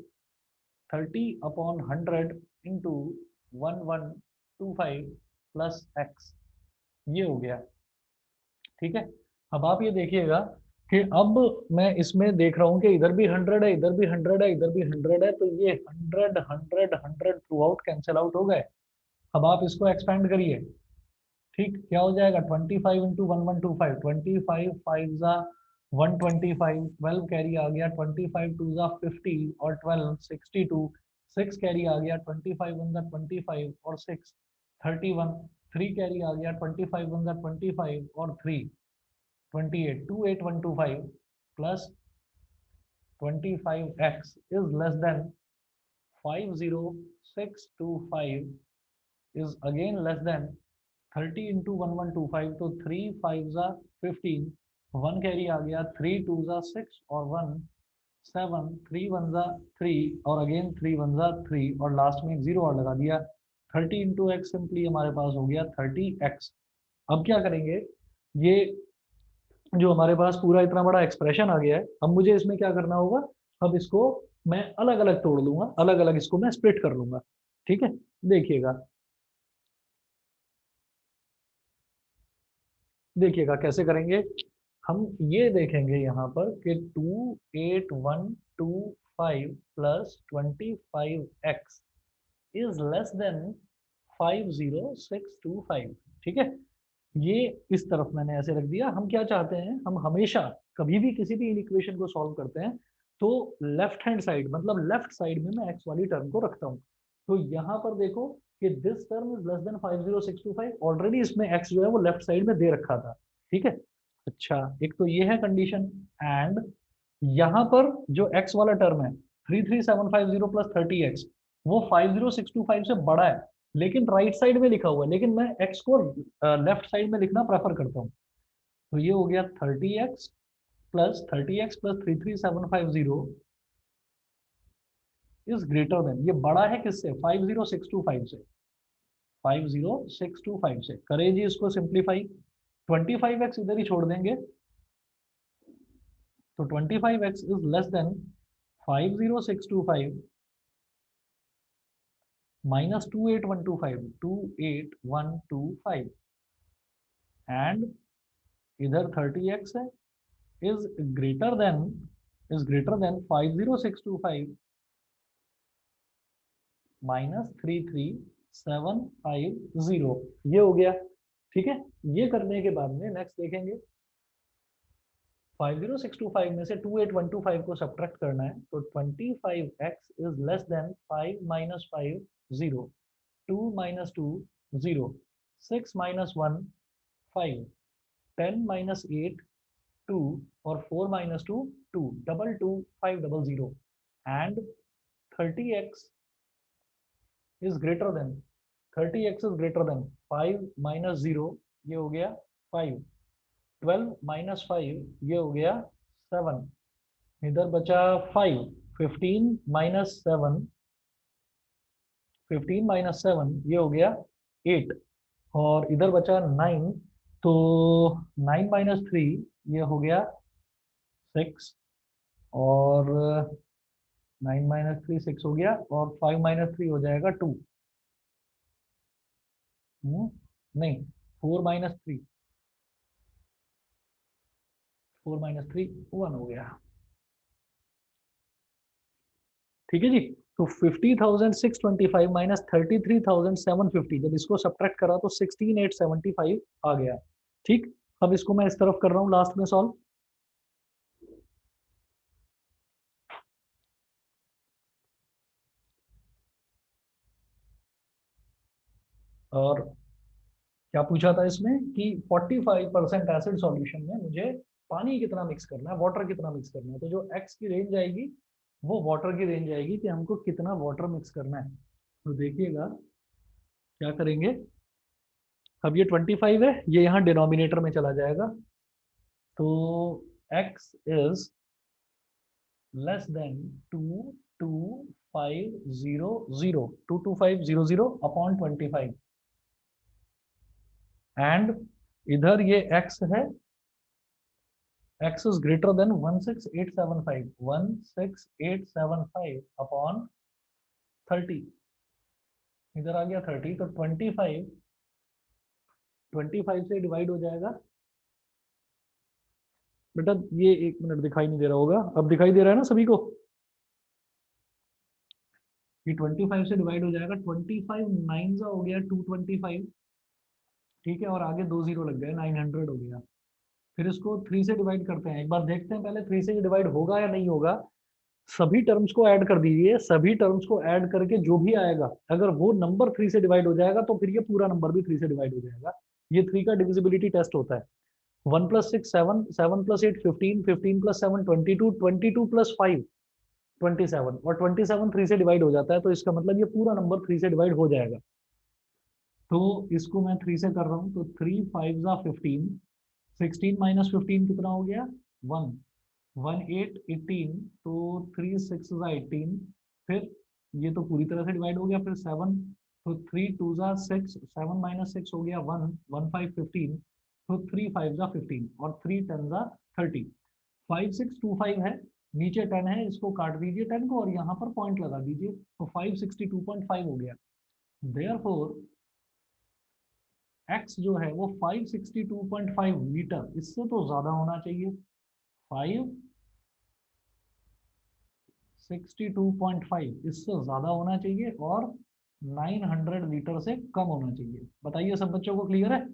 30/100 इंटू 1125 प्लस एक्स, ये हो गया। ठीक है, अब आप ये देखिएगा कि अब मैं इसमें देख रहा हूं कि इधर भी 100 है, इधर भी 100 है, इधर भी 100 है, तो ये 100 थ्रू आउट कैंसिल आउट हो गए। अब आप इसको एक्सपेंड करिए। ठीक, क्या हो जाएगा, 25 इंटू 1125, 25 5 जा 125, 12 कैरी आ गया, 25 2 जा 50 और 12 62, 6 कैरी आ गया, 25 1 जा 25 और 6 31, 3 कैरी आ गया, 25 1 जा 25 और 3 28, 28125 plus 25x is less than 50625 is again less than 30 into 1125, तो 3 5 जा 15, 1 कैरी आ गया, 3 2 जा 6 और 1 7, 3 1 जा 3 और अगेन 3 1 जा 3 और लास्ट में एक जीरो और लगा दिया। 30 इंटू एक्स सिंपली हमारे पास हो गया 30x। अब क्या करेंगे, ये जो हमारे पास पूरा इतना बड़ा एक्सप्रेशन आ गया है, अब मुझे इसमें क्या करना होगा, अब इसको मैं अलग अलग तोड़ लूंगा, अलग अलग इसको मैं स्प्लिट कर लूंगा। ठीक है, देखिएगा देखिएगा कैसे करेंगे। हम ये देखेंगे यहाँ पर कि 28125 plus 25x is less than 50625। ठीक है, ये इस तरफ मैंने ऐसे रख दिया। हम क्या चाहते हैं, हम हमेशा कभी भी किसी भी इक्वेशन को सॉल्व करते हैं तो लेफ्ट हैंड साइड मतलब लेफ्ट साइड में मैं एक्स वाली टर्म को रखता हूँ। तो यहाँ पर देखो कि this term is less than 50625, already इसमें एक्स जो है वो लेफ्ट साइड में दे रखा था। ठीक है, अच्छा एक तो ये है कंडीशन, एंड यहाँ पर जो एक्स वाला टर्म है 33750 प्लस 30x वो 50625 से बड़ा है लेकिन राइट साइड में लिखा हुआ है, लेकिन मैं x को लेफ्ट साइड में लिखना प्रेफर करता हूँ। तो ये हो गया 30x plus 33750 is greater than, ये बड़ा है किससे, 50625 से, 50625 से। करें जी इसको सिंप्लीफाई, 25x इधर ही छोड़ देंगे तो 25x is less than 50625 minus 28125 and इधर 30x है is greater than 50625 minus 33750, ये हो गया। ठीक है, ये करने के बाद में नेक्स्ट देखेंगे 50625 में से 28125 को सब्ट्रैक्ट करना है, तो 25x is less than 5 minus 5 0, 2 minus 2 0, 6 minus 1 5, 10 minus 8 2, और 4 minus 2 2, 22500, and 30x is greater than 30x is greater than 5 minus 0, ये हो गया 5, 12 minus 5 ये हो गया 7, इधर बचा 5, 15 minus 7 ये हो गया 8, और इधर बचा 9, तो 9 minus 3 ये हो गया 6, और 9 minus 3 6 हो गया, और 5 minus 3 हो जाएगा 2, नहीं 4 minus 3 1 हो गया। ठीक है जी, तो 50,625 माइनस 33,750, जब इसको सब्ट्रैक्ट करा तो 16,875 आ गया। ठीक, अब इसको मैं इस तरफ कर रहा हूं लास्ट में सॉल्व। और क्या पूछा था इसमें कि 45% एसिड सॉल्यूशन में मुझे पानी कितना मिक्स करना है, वाटर कितना मिक्स करना है, तो जो एक्स की रेंज आएगी वो वाटर की रेंज आएगी कि हमको कितना वाटर मिक्स करना है। तो देखिएगा क्या करेंगे, अब ये 25 है, ये यहाँ डिनोमिनेटर में चला जाएगा, तो x is less than 22500 upon 25, and इधर ये x है, x is greater than 16875 upon 30, इधर आ गया 30, तो 25 से डिवाइड हो जाएगा। बेटा ये 1 मिनट दिखाई नहीं दे रहा होगा, अब दिखाई दे रहा है ना सभी को? ये 25 से डिवाइड हो जाएगा, 25 9 हो गया 225, ठीक है, और आगे 2 0 लग गए, 900 हो गया। फिर इसको 3 से डिवाइड करते हैं, एक बार देखते हैं पहले 3 से डिवाइड होगा या नहीं होगा। सभी टर्म्स को ऐड कर दीजिए, सभी टर्म्स को ऐड करके जो भी आएगा, अगर वो नंबर 3 से डिवाइड हो जाएगा तो फिर ये पूरा नंबर भी 3 से डिवाइड हो जाएगा। ये 3 का डिविजिबिलिटी टेस्ट होता है। 1 + 6 7, 7 + 8 15, 15 + 7 22, 22 + 5 27, और 27 3 से डिवाइड हो जाता है, तो इसका मतलब ये पूरा नंबर 3 से डिवाइड हो जाएगा। तो इसको मैं 3 से कर रहा हूँ, तो 3 5 15, 16 - 15 कितना हो गया 1, 1 8 18, तो 3 6 18, फिर ये तो पूरी तरह से डिवाइड हो गया, फिर 7, तो 3 2 6, 7 - 6 हो गया 1, 1 5 15, तो 3 5 15, और 3 10 30, 5 6 2 5 है, नीचे 10 है, इसको काट दीजिए 10 को और यहाँ पर पॉइंट लगा दीजिए, तो 562.5 हो गया। देयरफॉर x जो है वो 562.5 लीटर, इससे तो ज्यादा होना चाहिए, 562.5 इससे ज्यादा होना चाहिए, और 900 लीटर से कम होना चाहिए। बताइए सब बच्चों को क्लियर है?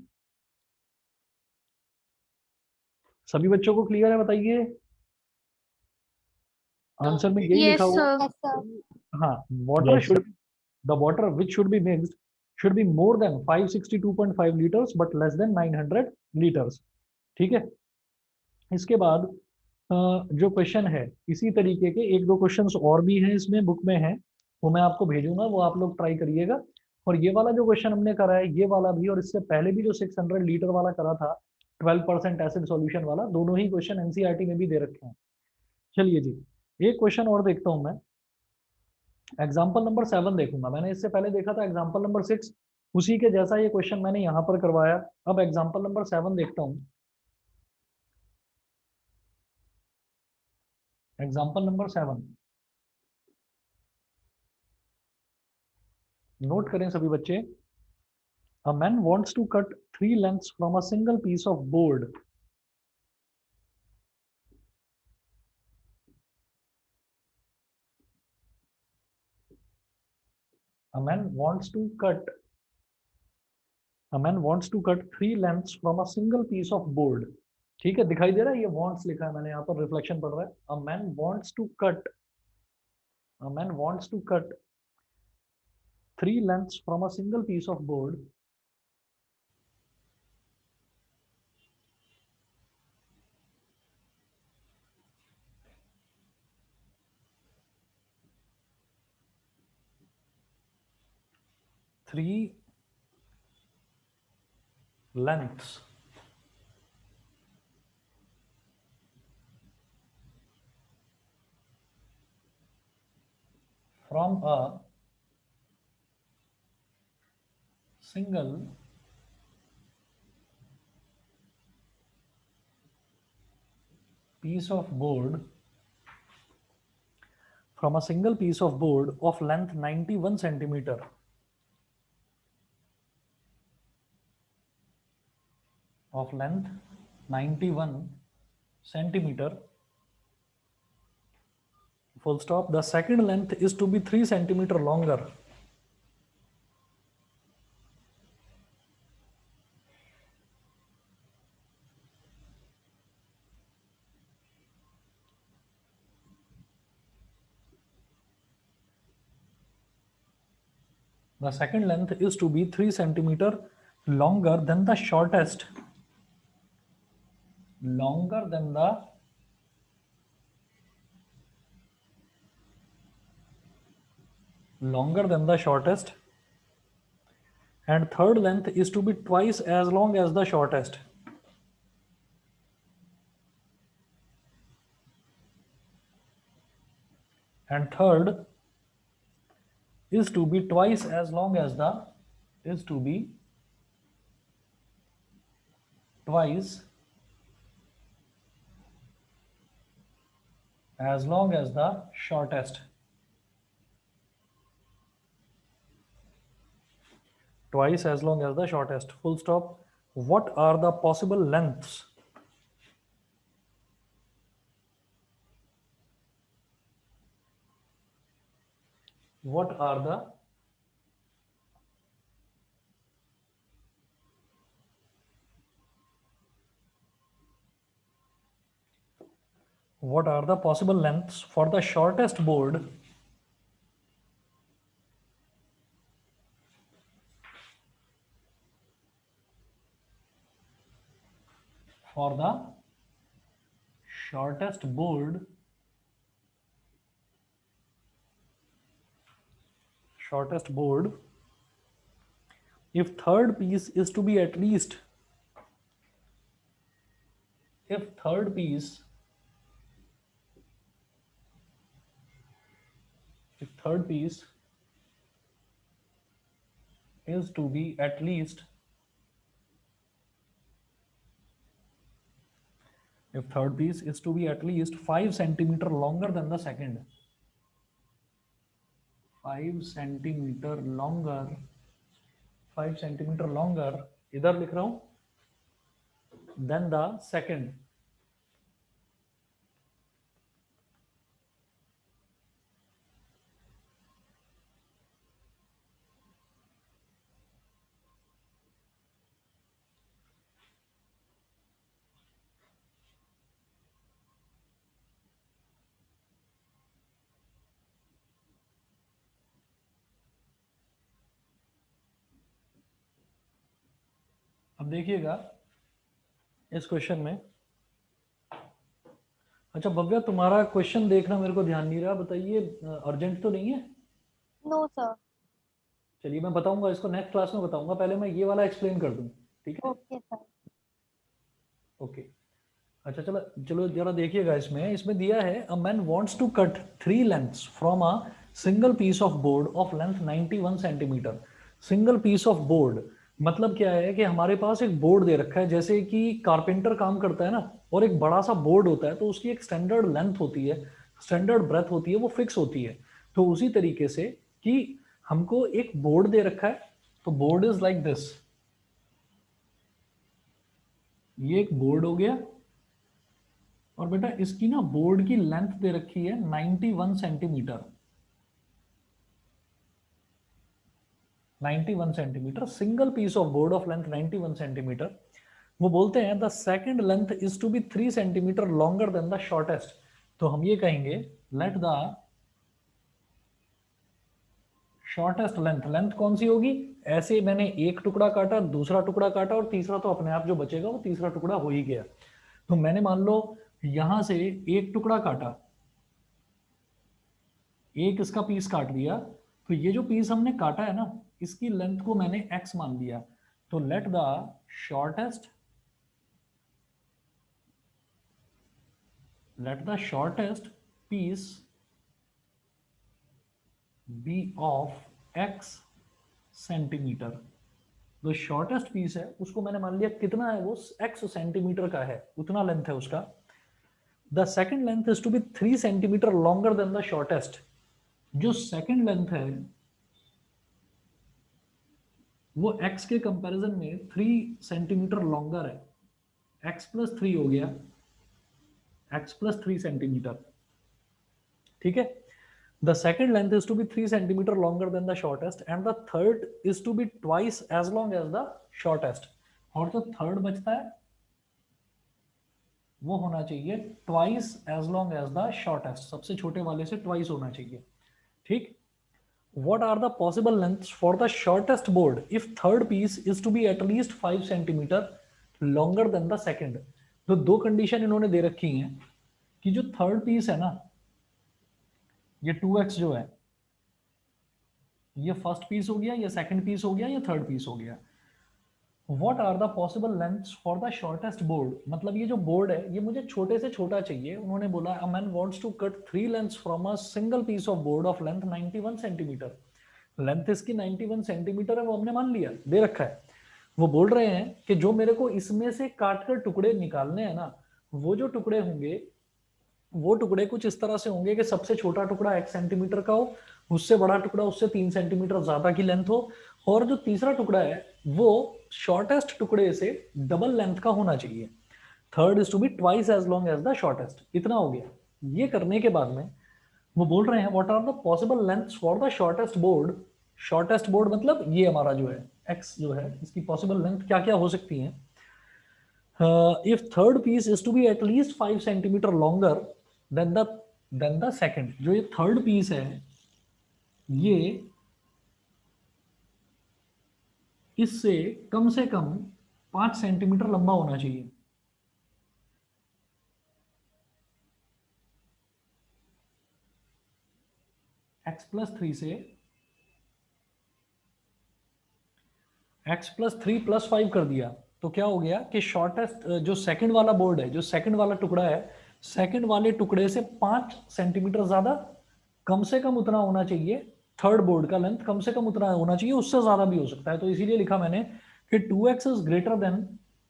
सभी बच्चों को क्लियर है, बताइए। आंसर में यही लिखा Yes, हुआ sir. है। हाँ, water Yes, should the water which should be mixed should be more than 562.5 liters but less than 900 liters। ठीक है, इसके बाद जो क्वेश्चन है, इसी तरीके के 1 2 क्वेश्चंस और भी हैं इसमें, बुक में है, वो मैं आपको भेजूंगा, वो आप लोग ट्राई करिएगा। और ये वाला जो क्वेश्चन हमने करा है, ये वाला भी, और इससे पहले भी जो 600 लीटर वाला करा था 12% एसिड सॉल्यूशन वाला, दोनों ही क्वेश्चन एनसीईआरटी में भी दे रखे हैं। चलिए जी, एक क्वेश्चन और देखता हूं मैं। एग्जाम्पल नंबर 7 देखूंगा, मैंने इससे पहले देखा था एग्जाम्पल नंबर 6, उसी के जैसा ये क्वेश्चन मैंने यहाँ पर करवाया। अब एग्जाम्पल नंबर 7 देखता हूँ। एग्जाम्पल नंबर 7 नोट करें सभी बच्चे। A man wants to cut 3 lengths from a single piece of board. A man wants to cut a man wants to cut 3 lengths from a single piece of board. ठीक है, दिखाई दे रहा है, ये wants लिखा है मैंने यहाँ पर, रिफ्लेक्शन पड़ रहा है। A man wants to cut, a man wants to cut 3 lengths from a single piece of board three lengths from a single piece of board, from a single piece of board of length 91 centimeter, of length 91 centimeter, full stop. The second length is to be 3 centimeter longer. The second length is to be 3 centimeter longer than the shortest, longer than the shortest, and third length is to be twice as long as the shortest. And third is to be twice as long as the, is to be twice as long as the shortest. Twice as long as the shortest, full stop. What are the possible lengths? What are the possible lengths for the shortest board for the shortest board if third piece is to be at least, if third piece is to be at least, if third piece is to be at least 5 centimeter longer than the second, 5 centimeter longer, 5 centimeter longer, इधर लिख रहा हूं, than the second. अब देखिएगा इस question में, अच्छा भव्या तुम्हारा क्वेश्चन देखना मेरे को ध्यान नहीं रहा, बताइए अर्जेंट तो नहीं है? No sir. चलिए मैं बताऊंगा इसको, नेक्स्ट क्लास में बताऊंगा, पहले मैं ये वाला एक्सप्लेन कर दूं, ठीक है? Okay sir. ओके अच्छा चलो चलो जरा देखिएगा, इसमें दिया है a man wants to cut 3 lengths from a single piece of board of length 91 centimetre. Single piece of board मतलब क्या है कि हमारे पास एक बोर्ड दे रखा है, जैसे कि कारपेंटर काम करता है ना, और एक बड़ा सा बोर्ड होता है, तो उसकी एक स्टैंडर्ड लेंथ होती है, स्टैंडर्ड ब्रेथ होती है, वो फिक्स होती है। तो उसी तरीके से कि हमको एक बोर्ड दे रखा है, तो बोर्ड इज लाइक दिस, ये एक बोर्ड हो गया, और बेटा इसकी ना बोर्ड की लेंथ दे रखी है 91 centimetre, 91 centimetre, single piece of board of length 91 centimetre. वो बोलते हैं the second length is to be 3 centimetre longer than the shortest. तो हम ये कहेंगे let the shortest length, length कौन सी होगी, ऐसे मैंने एक टुकड़ा काटा, दूसरा टुकड़ा काटा और तीसरा तो अपने आप जो बचेगा वो तीसरा टुकड़ा हो ही गया। तो मैंने मान लो यहां से एक टुकड़ा काटा, एक इसका पीस काट दिया, तो ये जो पीस हमने काटा है ना इसकी लेंथ को मैंने x मान लिया। तो let the shortest piece be of x centimetre. जो शॉर्टेस्ट पीस है उसको मैंने मान लिया कितना है, वो x सेंटीमीटर का है, उतना लेंथ है उसका। The second length is to be 3 centimetre longer than the shortest. जो सेकेंड लेंथ है वो x के कंपैरिजन में 3 सेंटीमीटर लॉन्गर है, x प्लस 3 हो गया, x प्लस 3 सेंटीमीटर, ठीक है। The second length is to be 3 centimeter longer than the shortest and the third is to be twice as long as the shortest। और जो third बचता है वो होना चाहिए twice as long as the shortest, सबसे छोटे वाले से twice होना चाहिए, ठीक। What are the possible lengths for the shortest board if third piece is to be at least 5 centimeter longer than the second। तो दो कंडीशन इन्होंने दे रखी हैं कि जो थर्ड पीस है ना, ये 2x जो है ये फर्स्ट पीस हो गया, ये सेकंड पीस हो गया, ये थर्ड पीस हो गया। What are the possible lengths for the shortest board, मतलब ये जो बोर्ड है ये मुझे छोटे से छोटा चाहिए। उन्होंने बोला a man wants to cut 3 lengths from a single piece of board of length 91 centimetre. Length इसकी 91 सेंटीमीटर है, वो हमने मान लिया, दे रखा है। वो बोल रहे हैं कि जो मेरे को इसमें से काट कर टुकड़े निकालने हैं ना, वो जो टुकड़े होंगे वो टुकड़े कुछ इस तरह से होंगे कि सबसे छोटा टुकड़ा 1 सेंटीमीटर का हो, उससे बड़ा टुकड़ा उससे 3 सेंटीमीटर ज्यादा की लेंथ हो, और जो तीसरा टुकड़ा है वो शॉर्टेस्ट टुकड़े से डबल लेंथ का होना चाहिए। Third is to be twice as long as the shortest. इतना हो गया। ये करने के बाद में वो बोल रहे हैं what are the possible lengths for the shortest board. Shortest board मतलब ये हमारा जो है एक्स जो है, इसकी पॉसिबल लेंथ क्या क्या हो सकती है। If third piece is to be at least 5 centimetre longer than the second. जो ये थर्ड पीस है ये इससे कम से कम 5 सेंटीमीटर लंबा होना चाहिए। x प्लस 3 से x प्लस 3 प्लस 5 कर दिया तो क्या हो गया कि शॉर्टेस्ट जो सेकंड वाला बोर्ड है, जो सेकंड वाला टुकड़ा है, सेकंड वाले टुकड़े से 5 सेंटीमीटर ज्यादा, कम से कम उतना होना चाहिए। थर्ड बोर्ड का लेंथ कम से कम उतना होना चाहिए, उससे ज्यादा भी हो सकता है। तो इसीलिए लिखा मैंने कि 2x इज ग्रेटर देन,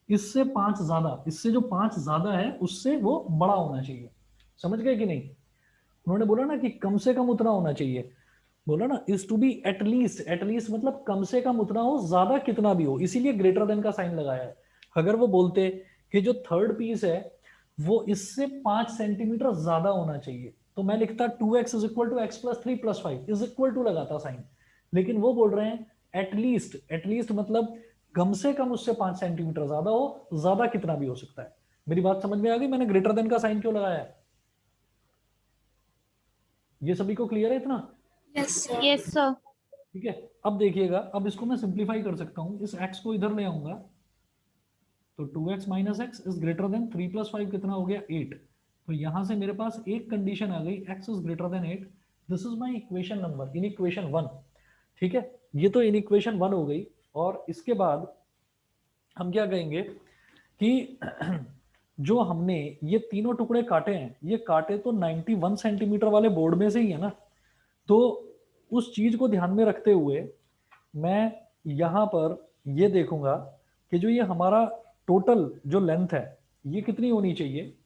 इससे 5 ज्यादा, इससे जो 5 ज्यादा है उससे वो बड़ा होना चाहिए। समझ गए कि नहीं? उन्होंने बोला ना कि कम से कम उतना होना चाहिए, बोला ना is to be at least. At least मतलब कम से कम उतना हो, ज्यादा कितना भी हो, इसीलिए ग्रेटर देन का साइन लगाया है। अगर वो बोलते कि जो थर्ड पीस है वो इससे 5 सेंटीमीटर ज्यादा होना चाहिए तो मैं लिखता 2x is equal to x plus 3 plus 5 is equal to लगाता साइन। लेकिन वो बोल रहे हैं एटलीस्ट। एटलीस्ट मतलब कम से कम उससे 5 सेंटीमीटर ज्यादा हो, ज्यादा कितना भी हो सकता है। मेरी बात समझ में आ गई? मैंने ग्रेटर देन का साइन क्यों लगाया है? ये सभी को क्लियर है इतना? Yes sir. ठीक है, अब देखिएगा, अब इसको मैं सिंप्लीफाई कर सकता हूं। इस x को इधर ले आऊंगा तो 2x minus x is greater than 3 plus 5 कितना हो गया 8। तो यहां से मेरे पास एक कंडीशन आ गई, x is greater than 8। This is my equation number in equation 1। ठीक है, ये तो इन इक्वेशन 1 हो गई। और इसके बाद हम क्या कहेंगे कि जो हमने ये तीनों टुकड़े काटे हैं, ये काटे तो 91 सेंटीमीटर वाले बोर्ड में से ही है ना। तो उस चीज को ध्यान में रखते हुए मैं यहां पर ये देखूंगा कि जो ये हमारा टोटल जो लेंथ है ये कितनी होनी चाहिए।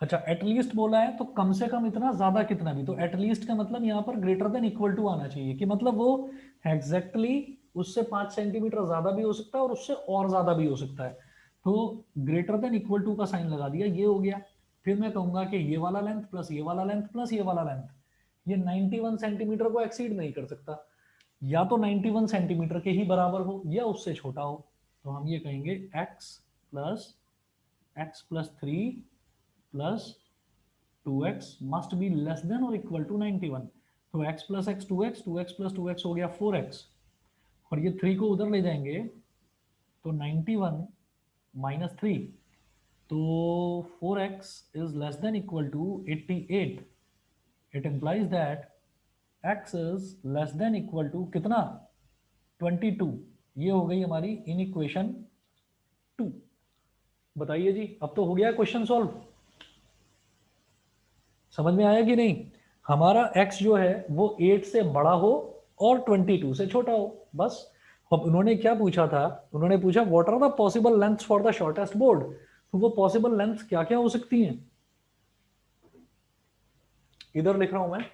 अच्छा, एटलीस्ट बोला है तो कम से कम इतना, ज्यादा कितना भी। तो एटलीस्ट का मतलब यहाँ पर ग्रेटर देन इक्वल टू आना चाहिए, कि मतलब वो एग्जैक्टली उससे 5 सेंटीमीटर ज्यादा भी हो सकता है और उससे और ज्यादा भी हो सकता है। तो ग्रेटर देन इक्वल टू का साइन लगा दिया, ये हो गया। फिर मैं कहूंगा कि ये वाला लेंथ प्लस ये वाला लेंथ प्लस ये वाला लेंथ, ये 91 सेंटीमीटर को एक्सीड नहीं कर सकता। या तो 91 सेंटीमीटर के ही बराबर हो या उससे छोटा हो। तो हम ये कहेंगे x plus 3 plus 2x must be less than or equal to 91। तो x plus x 2x, 2x plus 2x हो गया 4x, और ये 3 को उधर ले जाएंगे तो 91 minus 3, तो 4x is less than equal to 88। It implies that x is less than equal to कितना 22। ये हो गई हमारी इन इक्वेशन 2। बताइए जी, अब तो हो गया क्वेश्चन सॉल्व। समझ में आया कि नहीं? हमारा x जो है वो 8 से बड़ा हो और 22 से छोटा हो, बस। अब उन्होंने क्या पूछा था? उन्होंने पूछा what are the possible lengths for the shortest board. तो वो पॉसिबल लेंथ्स क्या क्या हो सकती हैं? इधर लिख रहा हूं मैं,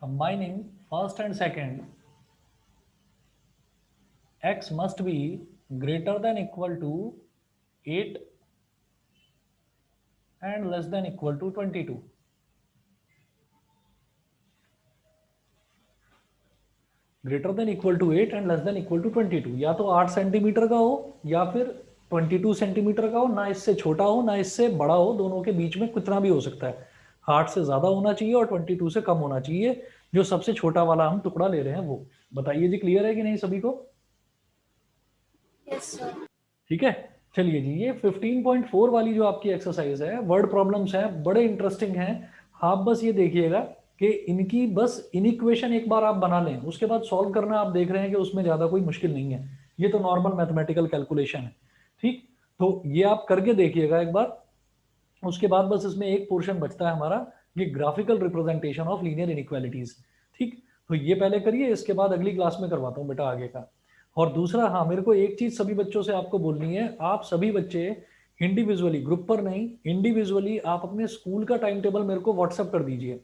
combining first and second, x must be greater than equal to 8 and less than equal to 22। Greater than equal to 8 and less than equal to 22। या तो 8 सेंटीमीटर का हो या फिर 22 सेंटीमीटर का हो, ना इससे छोटा हो ना इससे बड़ा हो, दोनों के बीच में कितना भी हो सकता है। 8 से ज्यादा होना चाहिए और 22 से कम होना चाहिए। जो सबसे छोटा वाला हम टुकड़ा ले रहे हैं वो। बताइए जी, क्लियर है कि नहीं सभी को? Yes sir. ठीक है, चलिए जी, ये 15.4 वाली जो आपकी एक्सरसाइज है, वर्ड प्रॉब्लम्स है, बड़े इंटरेस्टिंग हैं। आप बस ये देखिएगा कि इनकी बस इनइक्वेशन एक बार आप बना लें, उसके बाद सॉल्व करना आप देख रहे हैं कि उसमें ज्यादा कोई मुश्किल नहीं है। ये तो नॉर्मल मैथमेटिकल कैलकुलेशन है। ठीक, तो ये आप करके देखिएगा एक बार। उसके बाद बस इसमें एक पोर्शन बचता है हमारा, ये graphical representation of linear inequalities. ठीक, तो ये पहले करिए, इसके बाद अगली क्लास में करवाता हूँ बेटा आगे का। और दूसरा, हाँ, मेरे को एक चीज सभी बच्चों से आपको बोलनी है। आप सभी बच्चे इंडिविजुअली, ग्रुप पर नहीं, इंडिविजुअली आप अपने स्कूल का टाइम टेबल मेरे को व्हाट्सएप कर दीजिए।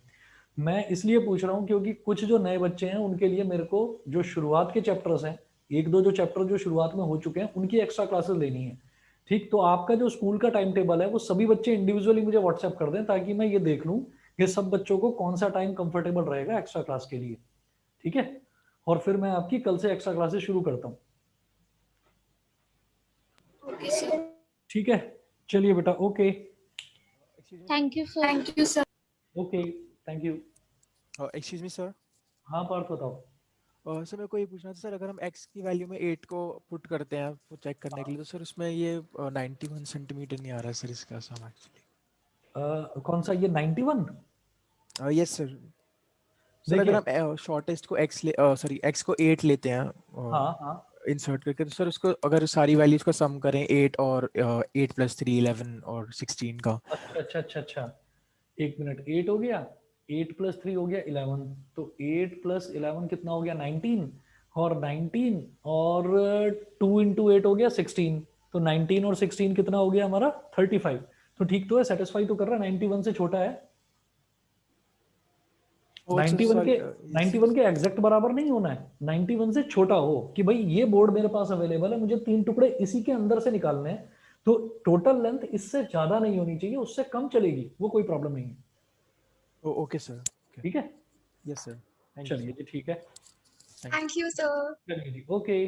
मैं इसलिए पूछ रहा हूँ क्योंकि कुछ जो नए बच्चे हैं उनके लिए मेरे को जो शुरुआत के चैप्टर्स हैं, एक दो जो चैप्टर जो शुरुआत में हो चुके हैं, उनकी एक्स्ट्रा क्लासेस लेनी है। ठीक, तो आपका जो स्कूल का टाइम टेबल है वो सभी बच्चे इंडिविजुअली मुझे व्हाट्सएप कर दें, ताकि मैं ये देख लूँ कि सब बच्चों को कौन सा टाइम कंफर्टेबल रहेगा एक्स्ट्रा क्लास के लिए। ठीक है, और फिर मैं आपकी कल से एक्स्ट्रा क्लासेस शुरू करता हूँ। Okay sir. ठीक है, चलिए बेटा, okay thank you sir. Thank you sir. Okay, thank you. Excuse me sir. हाँ पार्थ, बताओ। सर मेरे को ये पूछना था सर, अगर हम x की वैल्यू में 8 को पुट करते हैं वो चेक करने के लिए, तो सर उसमें ये 91 सेंटीमीटर नहीं आ रहा है सर इसका सम एक्चुअली। कौन सा ये 91? Yes sir. सर अगर हम शॉर्टेस्ट को x को 8 लेते हैं हाँ हाँ, इंसर्ट करके, तो सर उसको अगर सारी वैल्यूज को सम करें 8 और 8 प्लस 3 11 और 16 का। अच्छा अच्छा अच्छा, एक मिनट, 8 हो गया, 8 प्लस 3 हो गया 11, तो 8 प्लस 11 कितना हो गया 19, और 19 और 2 इंटू 8 हो गया 16, तो 19 और 16 कितना हो गया हमारा 35। तो ठीक तो है, सेटिस्फाई तो कर रहा है, 91 से छोटा है। 91 के एग्जैक्ट बराबर नहीं होना है, 91 से छोटा हो कि भाई ये बोर्ड मेरे पास अवेलेबल है, मुझे 3 टुकड़े इसी के अंदर से निकालने हैं, तो टोटल लेंथ इससे ज्यादा नहीं होनी चाहिए, उससे कम चलेगी, वो कोई प्रॉब्लम नहीं है। Okay sir. ठीक है, यस सर। चलिए जी, ठीक है, थैंक यू सर। चलिए जी, ओके।